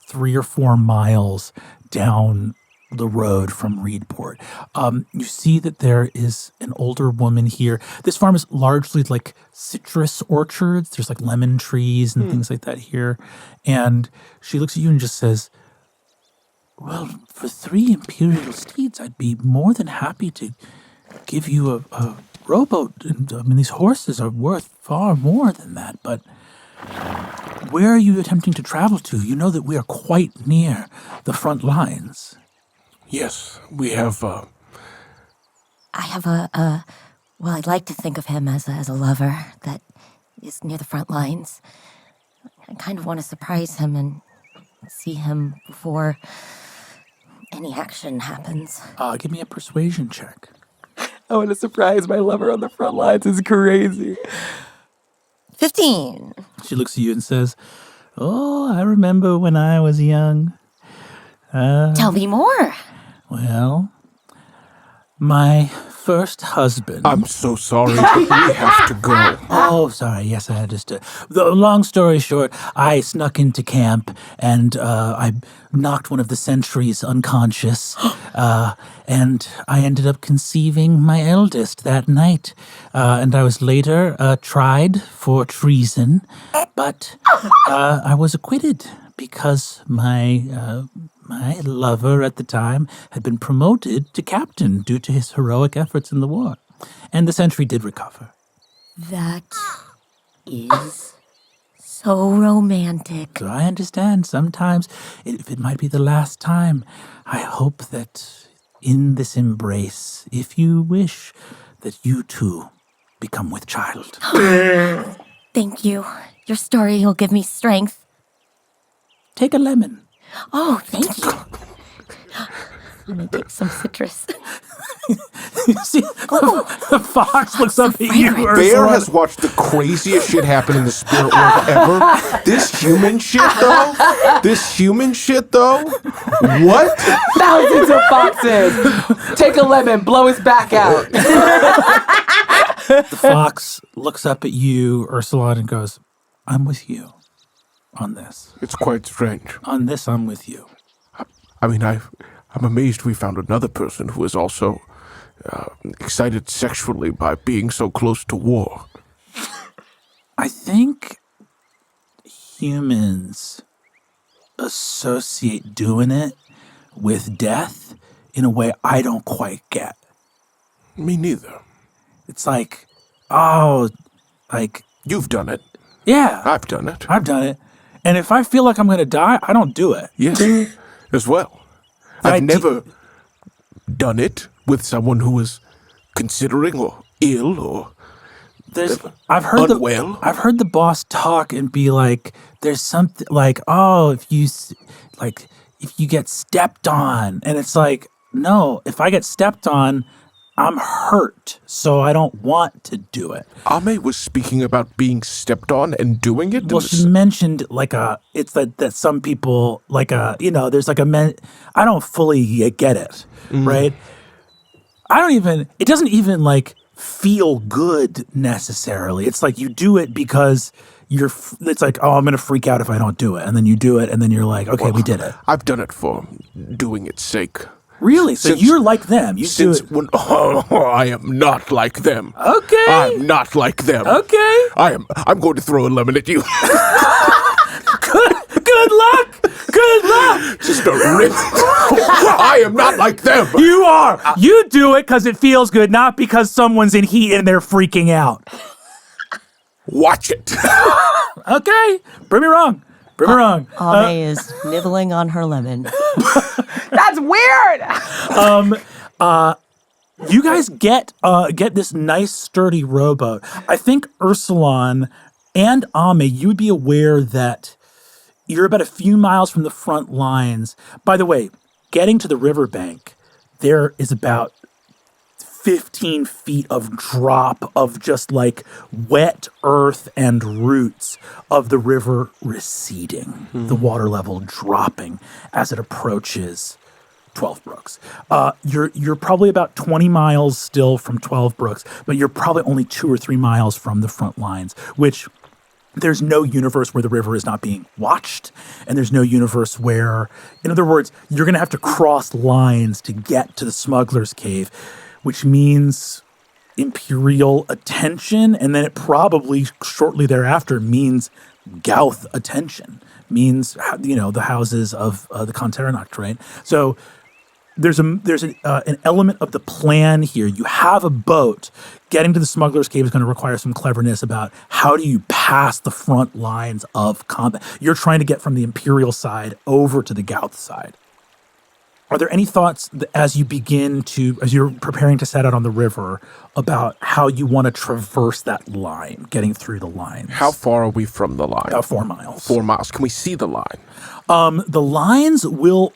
3 or 4 miles down the road from Reedport. You see that there is an older woman here. This farm is largely citrus orchards. There's lemon trees and things like that here. And she looks at you and just says, well, for 3 Imperial steeds, I'd be more than happy to give you a rowboat. I mean, these horses are worth far more than that, but where are you attempting to travel to? You know that we are quite near the front lines. Yes, we have, I have well, I'd like to think of him as a lover that is near the front lines. I kind of want to surprise him and see him before any action happens. Give me a persuasion check. I want to surprise my lover on the front lines. Is crazy. 15. She looks at you and says, oh, I remember when I was young. Tell me more. Well, my first husband. I'm so sorry, but we have to go. Oh, sorry. Yes, I understood. The long story short, I snuck into camp and I knocked one of the sentries unconscious. And I ended up conceiving my eldest that night. And I was later tried for treason, but I was acquitted because my lover at the time had been promoted to captain due to his heroic efforts in the war. And the sentry did recover. That is so romantic. So I understand sometimes, if it might be the last time, I hope that in this embrace, if you wish, that you too become with child. Thank you. Your story will give me strength. Take a lemon. Oh, thank you. I'm going to take some citrus. You see, the fox looks up at you, Bear Ursula. has watched the craziest shit happen in the spirit world ever. This human shit, though? What? Thousands of foxes. Take a lemon, blow his back out. The fox looks up at you, Ursula, and goes, I'm with you on this. It's quite strange. On this, I'm with you. I mean, I'm amazed we found another person who is also excited sexually by being so close to war. I think humans associate doing it with death in a way I don't quite get. Me neither. It's like, You've done it. yeah, I've done it. I've done it. And if I feel like I'm going to die, I don't do it. Yes, as well. I've never done it with someone who was considering or ill or I've heard unwell. I've heard the boss talk and be like, there's something like, if you get stepped on, and it's like, no, if I get stepped on, I'm hurt, so I don't want to do it. Ame was speaking about being stepped on and doing it. Well, she mentioned it's that some people there's I don't fully get it, right? It doesn't even feel good necessarily. It's like you do it because it's like, I'm going to freak out if I don't do it. And then you do it and then you're like, okay, we did it. I've done it for doing its sake. Really? So you're like them. You do it. I am not like them. Okay. I'm not like them. Okay. I'm going to throw a lemon at you. Good luck. Good luck. Just a rip. I am not like them. You are. You do it because it feels good, not because someone's in heat and they're freaking out. Watch it. Okay. Prove me wrong. Ame is nibbling on her lemon. That's weird. You guys get this nice sturdy rowboat. I think Ursulon and Ame, you would be aware that you're about a few miles from the front lines. By the way, getting to the riverbank, there is about 15 feet of drop of just wet earth and roots of the river receding, the water level dropping as it approaches 12 Brooks. You're probably about 20 miles still from 12 Brooks, but you're probably only 2 or 3 miles from the front lines, which there's no universe where the river is not being watched, and there's no universe where, in other words, you're going to have to cross lines to get to the smuggler's cave, which means Imperial attention, and then it probably shortly thereafter means Gauth attention, means, the houses of the Conteranacht, right? So there's an element of the plan here. You have a boat. Getting to the smuggler's cave is going to require some cleverness about how do you pass the front lines of combat. You're trying to get from the Imperial side over to the Gauth side. Are there any thoughts as you're preparing to set out on the river about how you want to traverse that line, getting through the lines? How far are we from the line? 4 miles. 4 miles. Can we see the line? The lines will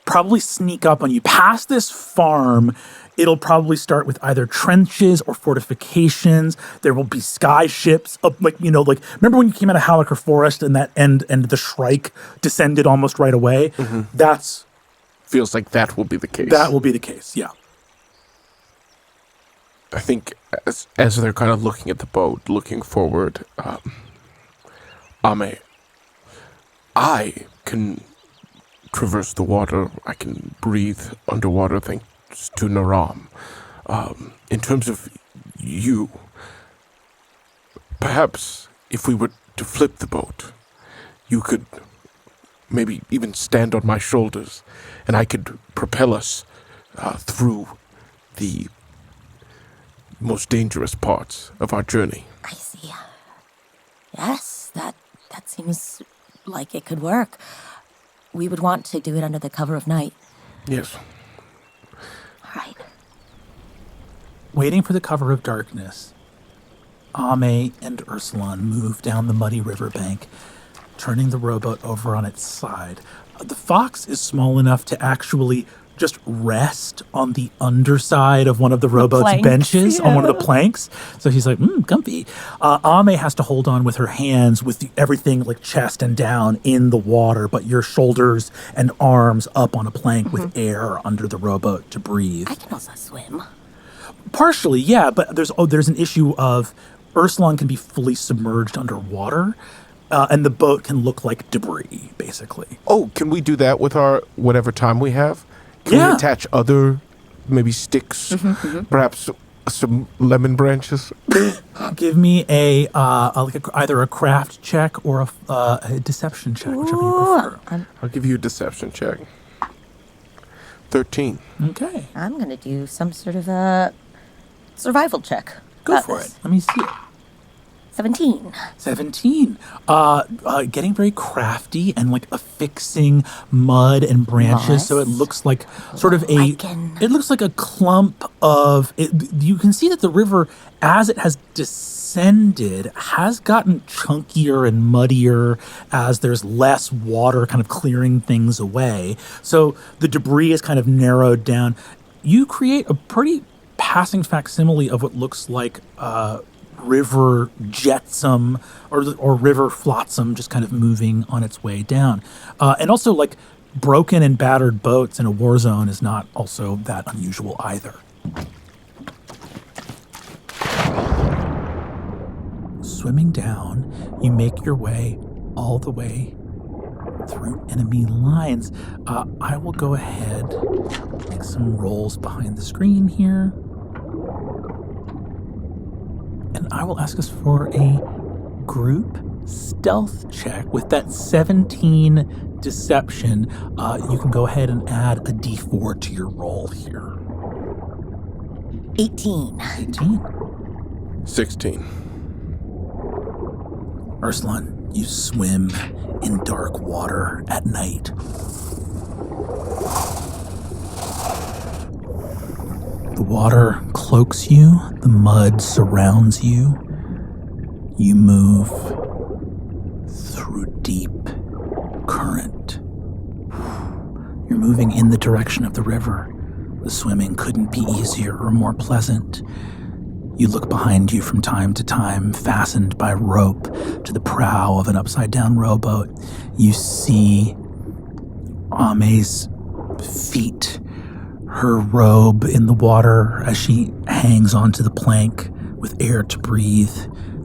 probably sneak up on you. Past this farm, it'll probably start with either trenches or fortifications. There will be sky ships. Remember when you came out of Hallaker Forest and the Shrike descended almost right away? Mm-hmm. Feels like that will be the case. That will be the case, yeah. I think as they're kind of looking at the boat, looking forward, Ame, I can traverse the water. I can breathe underwater thanks to Naram. In terms of you, perhaps if we were to flip the boat, you could maybe even stand on my shoulders, and I could propel us through the most dangerous parts of our journey. I see. Yes, that seems like it could work. We would want to do it under the cover of night. Yes. All right. Waiting for the cover of darkness, Ame and Ursulon move down the muddy riverbank, turning the rowboat over on its side. The fox is small enough to actually just rest on the underside of one of the rowboat's planks, benches, on one of the yeah. planks. So he's like, comfy. Ame has to hold on with her hands with everything like chest and down in the water, but your shoulders and arms up on a plank with air under the rowboat to breathe. I can also swim. Partially, yeah, but there's an issue of Ursulon can be fully submerged underwater, and the boat can look like debris, basically. Oh, can we do that with our whatever time we have? Can we attach other, maybe sticks, perhaps some lemon branches? Give me either a craft check or a deception check, whichever you prefer. I'll give you a deception check. 13. Okay, I'm going to do some sort of a survival check. go for it. Let me see it. 17. 17. Getting very crafty and like affixing mud and branches, so it looks like sort of it looks like a clump of it. You can see that the river, as it has descended, has gotten chunkier and muddier as there's less water kind of clearing things away. So the debris is kind of narrowed down. You create a pretty passing facsimile of what looks like river jetsam or river flotsam just kind of moving on its way down. And also like broken and battered boats in a war zone is not also that unusual either. Swimming down, you make your way all the way through enemy lines. I will go ahead, make some rolls behind the screen here. And I will ask us for a group stealth check. With that 17 deception, you can go ahead and add a d4 to your roll here. 18. 18. 16. Ursulon, you swim in dark water at night. The water cloaks you, the mud surrounds you. You move through deep current. You're moving in the direction of the river. The swimming couldn't be easier or more pleasant. You look behind you from time to time, fastened by rope to the prow of an upside-down rowboat. You see Ame's feet, her robe in the water as she hangs onto the plank with air to breathe.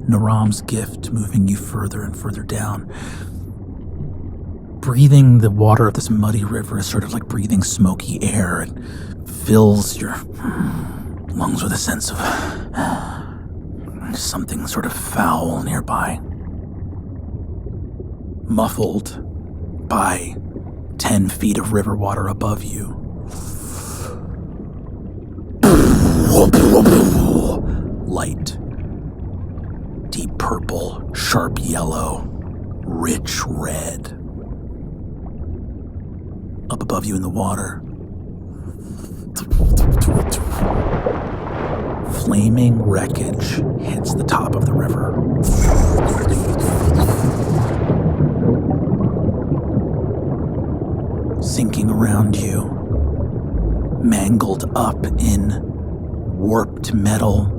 Naram's gift moving you further and further down. Breathing the water of this muddy river is sort of like breathing smoky air. It fills your lungs with a sense of something sort of foul nearby. Muffled by 10 feet of river water above you. Light. Deep purple, sharp yellow, rich red. Up above you in the water. Flaming wreckage hits the top of the river. Sinking around you, mangled up in warped metal,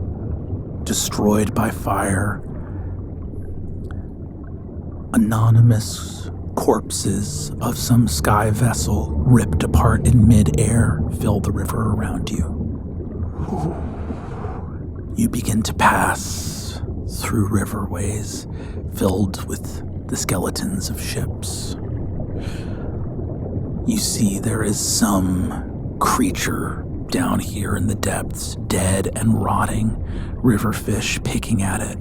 destroyed by fire. Anonymous corpses of some sky vessel ripped apart in mid-air fill the river around you. You begin to pass through riverways filled with the skeletons of ships. You see there is some creature down here in the depths, dead and rotting, river fish picking at it.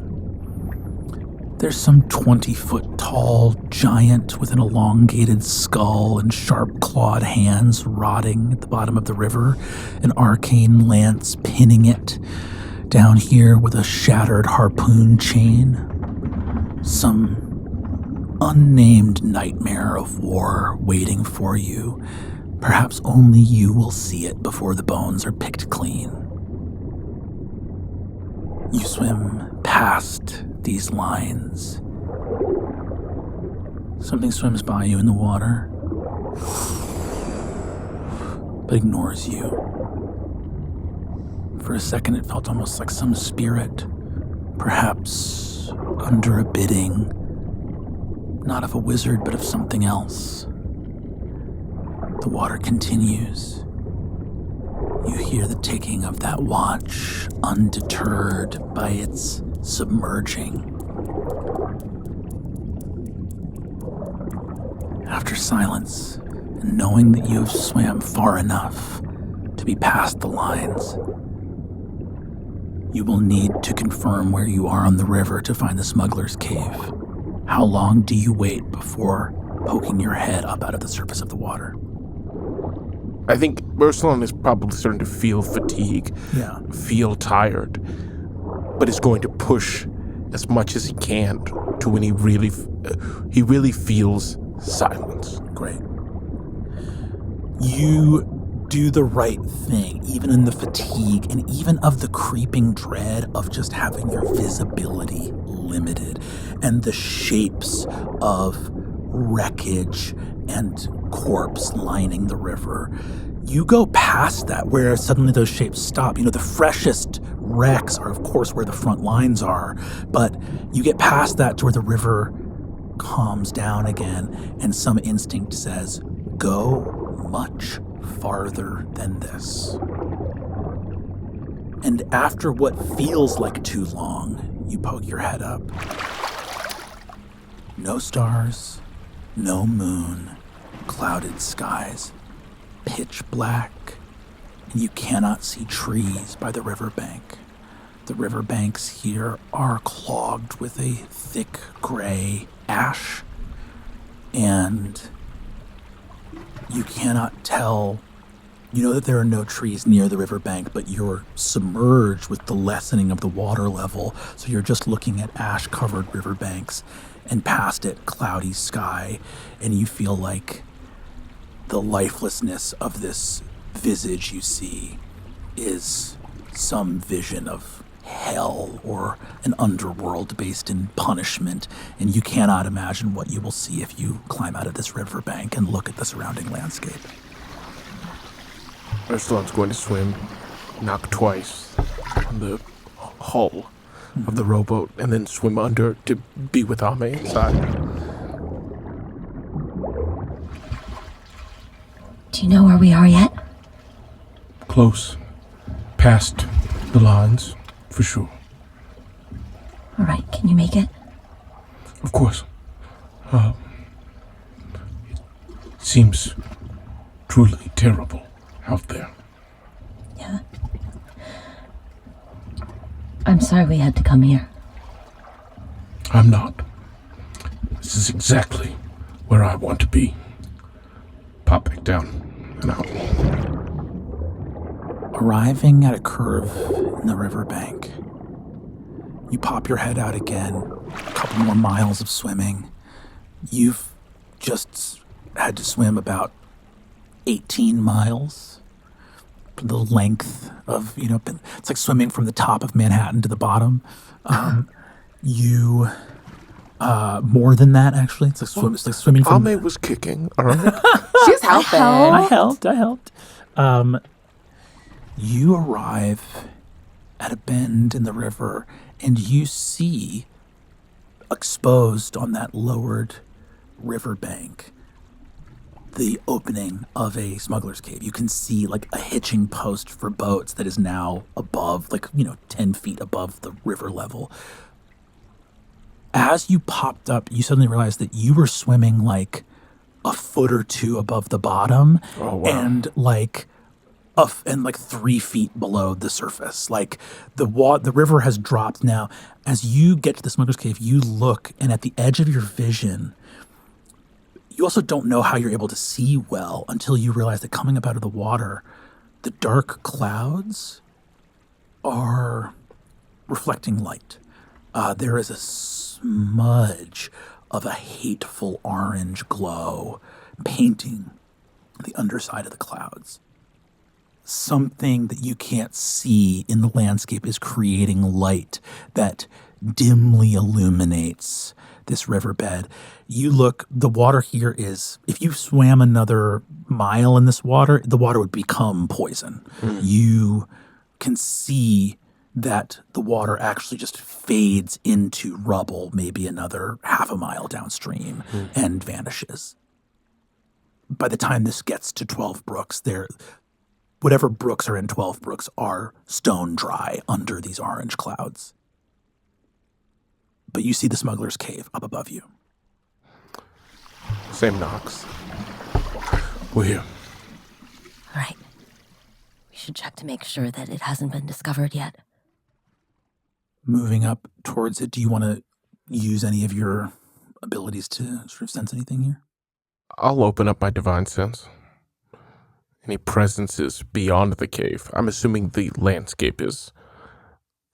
There's some 20-foot tall giant with an elongated skull and sharp-clawed hands rotting at the bottom of the river, an arcane lance pinning it down here with a shattered harpoon chain. Some unnamed nightmare of war waiting for you. Perhaps only you will see it before the bones are picked clean. You swim past these lines. Something swims by you in the water. but ignores you. For a second, it felt almost like some spirit, perhaps under a bidding, not of a wizard, but of something else. The water continues. You hear the ticking of that watch, undeterred by its submerging. After silence, and knowing that you have swam far enough to be past the lines, you will need to confirm where you are on the river to find the smuggler's cave. How long do you wait before poking your head up out of the surface of the water? I think Ursulon is probably starting to feel fatigue, feel tired, but is going to push as much as he can to when he really feels silence. Great. You do the right thing, even in the fatigue and even of the creeping dread of just having your visibility limited and the shapes of wreckage and corpse lining the river. You go past that where suddenly those shapes stop. The freshest wrecks are, of course, where the front lines are, but you get past that to where the river calms down again, and some instinct says, go much farther than this. And after what feels like too long, you poke your head up. No stars, no moon, clouded skies, pitch black, and you cannot see trees by the riverbank. The riverbanks here are clogged with a thick gray ash, and you cannot tell. You know that there are no trees near the riverbank, but you're submerged with the lessening of the water level, so you're just looking at ash-covered riverbanks, and past it, cloudy sky, and you feel like the lifelessness of this visage you see is some vision of hell or an underworld based in punishment, and you cannot imagine what you will see if you climb out of this riverbank and look at the surrounding landscape. Ursulon's going to swim, knock twice on the hull of the rowboat, and then swim under to be with Ame inside. Do you know where we are yet? Close. Past the lines, for sure. All right, can you make it? Of course. It seems truly terrible out there. Yeah. I'm sorry we had to come here. I'm not. This is exactly where I want to be. Pop back down and out. Arriving at a curve in the riverbank, you pop your head out again, a couple more miles of swimming. You've just had to swim about 18 miles. The length of, it's like swimming from the top of Manhattan to the bottom. More than that, actually. It's like swimming from... Ame was kicking, all right? She's helping. I helped. You arrive at a bend in the river, and you see, exposed on that lowered riverbank, the opening of a smuggler's cave. You can see like a hitching post for boats that is now above, 10 feet above the river level. As you popped up, you suddenly realized that you were swimming like a foot or two above the bottom. Oh, wow. And like 3 feet below the surface. Like the river has dropped now. As you get to the smuggler's cave, you look, and at the edge of your vision, you also don't know how you're able to see well until you realize that coming up out of the water, the dark clouds are reflecting light. There is a smudge of a hateful orange glow painting the underside of the clouds. Something that you can't see in the landscape is creating light that dimly illuminates this riverbed. You look, the water here is, if you swam another mile in this water, the water would become poison. You can see that the water actually just fades into rubble, maybe another half a mile downstream, and vanishes. By the time this gets to 12 Brooks, whatever brooks are in 12 Brooks are stone dry under these orange clouds. But you see the smuggler's cave up above you. Same knocks. We're here. All right. We should check to make sure that it hasn't been discovered yet. Moving up towards it, do you want to use any of your abilities to sort of sense anything here? I'll open up my divine sense. Any presences beyond the cave? I'm assuming the landscape is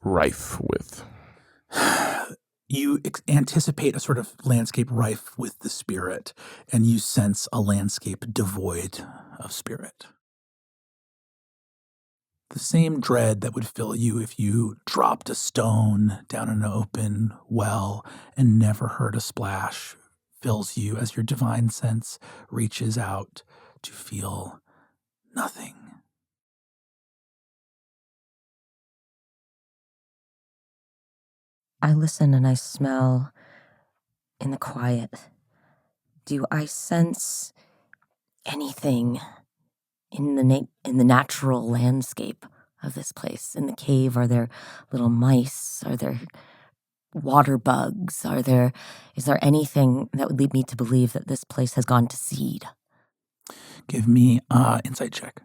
rife with. You anticipate a sort of landscape rife with the spirit, and you sense a landscape devoid of spirit. The same dread that would fill you if you dropped a stone down an open well and never heard a splash fills you as your divine sense reaches out to feel nothing. I listen and I smell in the quiet. Do I sense anything in the natural landscape of this place? In the cave, are there little mice? Are there water bugs? Is there anything that would lead me to believe that this place has gone to seed? Give me an insight check.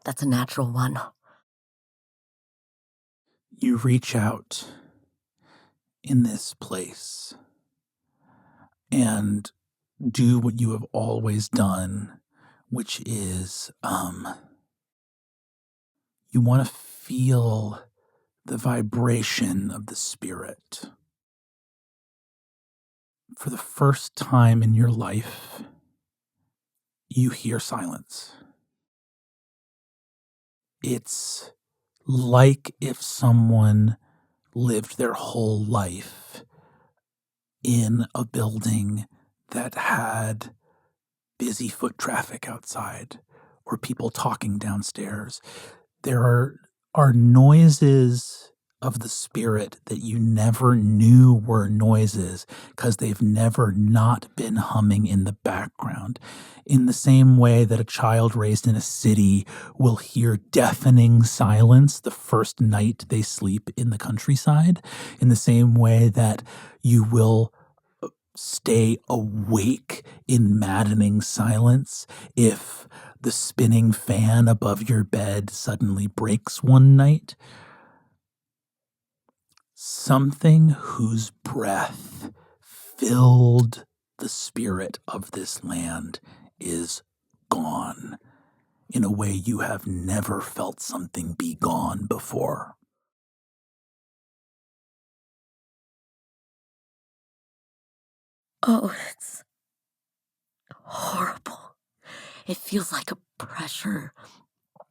That's a natural one. You reach out in this place and do what you have always done, which is you want to feel the vibration of the spirit. For the first time in your life, you hear silence. It's like if someone lived their whole life in a building that had busy foot traffic outside or people talking downstairs. There are noises of the spirit that you never knew were noises because they've never not been humming in the background. In the same way that a child raised in a city will hear deafening silence the first night they sleep in the countryside, in the same way that you will stay awake in maddening silence if the spinning fan above your bed suddenly breaks one night. Something whose breath filled the spirit of this land is gone in a way you have never felt something be gone before. Oh, it's horrible. It feels like a pressure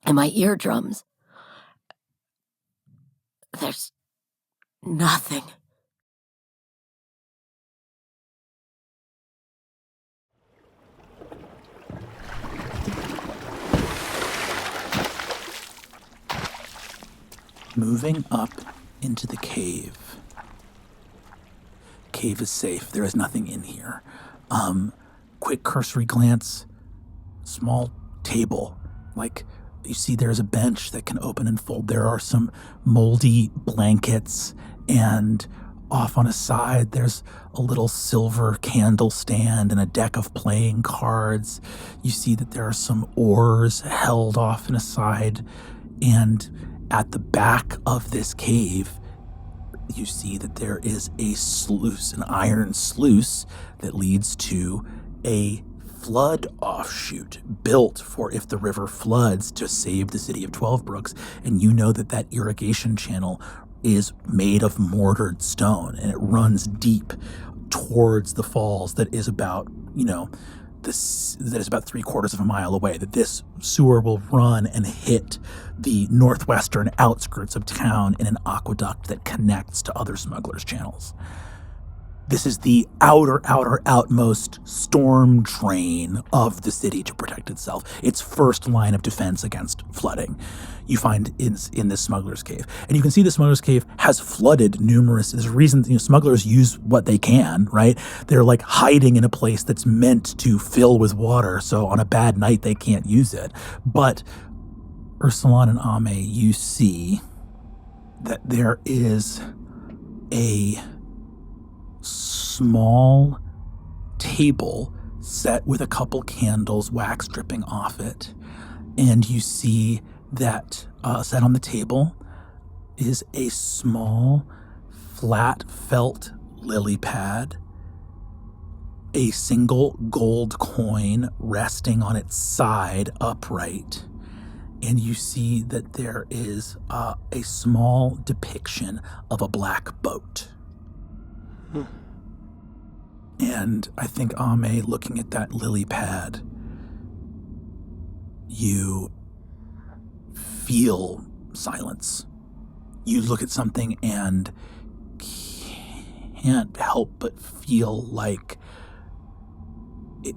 in my eardrums. There's nothing. Moving up into the cave. Cave is safe. There is nothing in here. Quick cursory glance. Small table. Like, you see there's a bench that can open and fold. There are some moldy blankets, and off on a side there's a little silver candle stand and a deck of playing cards. You see that there are some oars held off in a side, and at the back of this cave you see that there is a sluice, an iron sluice that leads to a flood offshoot built for if the river floods to save the city of 12 Brooks. And you know that irrigation channel is made of mortared stone, and it runs deep towards the falls that is about, that is about 3/4 of a mile away, that this sewer will run and hit the northwestern outskirts of town in an aqueduct that connects to other smugglers' channels. This is the outmost storm drain of the city to protect itself. Its first line of defense against flooding you find in this smuggler's cave. And you can see the smuggler's cave has flooded there's a reason, smugglers use what they can, right? They're like hiding in a place that's meant to fill with water, so on a bad night they can't use it. But Ursulon and Ame, you see that there is a small table set with a couple candles, wax dripping off it. And you see that set on the table is a small, flat felt lily pad, a single gold coin resting on its side upright. And you see that there is a small depiction of a black boat. And I think, Ame, looking at that lily pad, you feel silence. You look at something and can't help but feel like,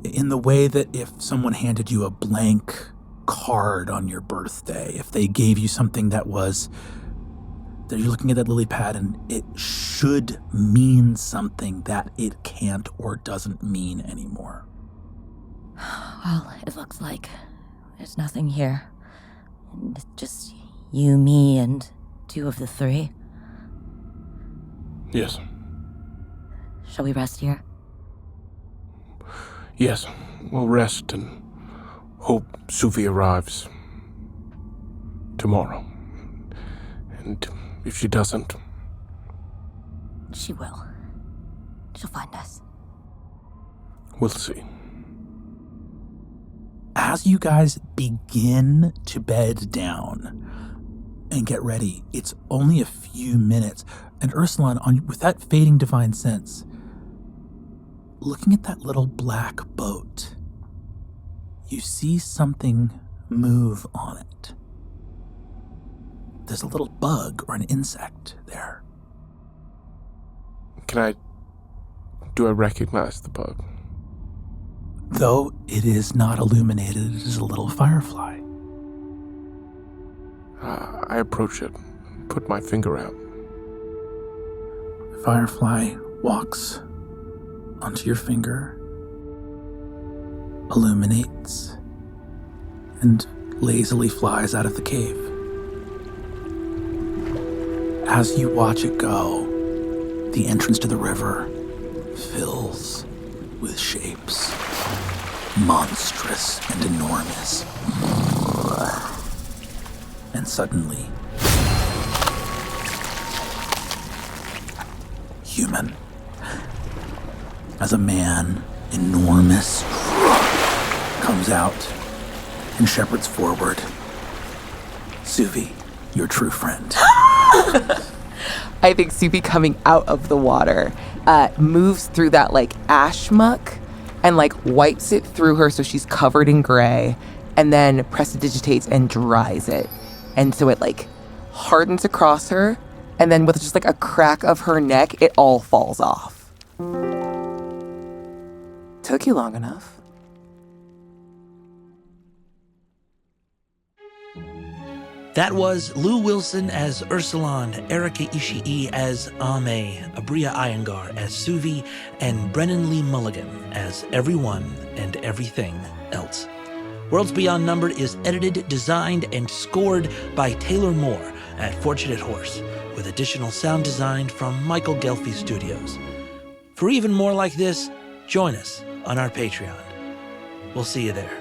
in the way that if someone handed you a blank card on your birthday, if they gave you something that you're looking at that lily pad and it should mean something that it can't or doesn't mean anymore. Well, it looks like there's nothing here. And it's just you, me, and 2 of the 3. Yes. Shall we rest here? Yes, we'll rest and hope Suvi arrives tomorrow. And if she doesn't... She will. She'll find us. We'll see. As you guys begin to bed down and get ready, it's only a few minutes. And Ursulon, with that fading divine sense, looking at that little black boat, you see something move on it. There's a little bug or an insect there. Do I recognize the bug? Though it is not illuminated, it is a little firefly. I approach it, put my finger out. The firefly walks onto your finger, illuminates, and lazily flies out of the cave. As you watch it go, the entrance to the river fills with shapes, monstrous and enormous. And suddenly, human. As a man, enormous, comes out and shepherds forward. Suvi, your true friend. I think Suvi coming out of the water moves through that ash muck and wipes it through her so she's covered in gray, and then prestidigitates and dries it. And so it hardens across her, and then with just a crack of her neck, it all falls off. Took you long enough. That was Lou Wilson as Ursulon, Erika Ishii as Ame, Aabria Iyengar as Suvi, and Brennan Lee Mulligan as everyone and everything else. Worlds Beyond Numbered is edited, designed, and scored by Taylor Moore at Fortunate Horse, with additional sound design from Michael Ghelfi Studios. For even more like this, join us on our Patreon. We'll see you there.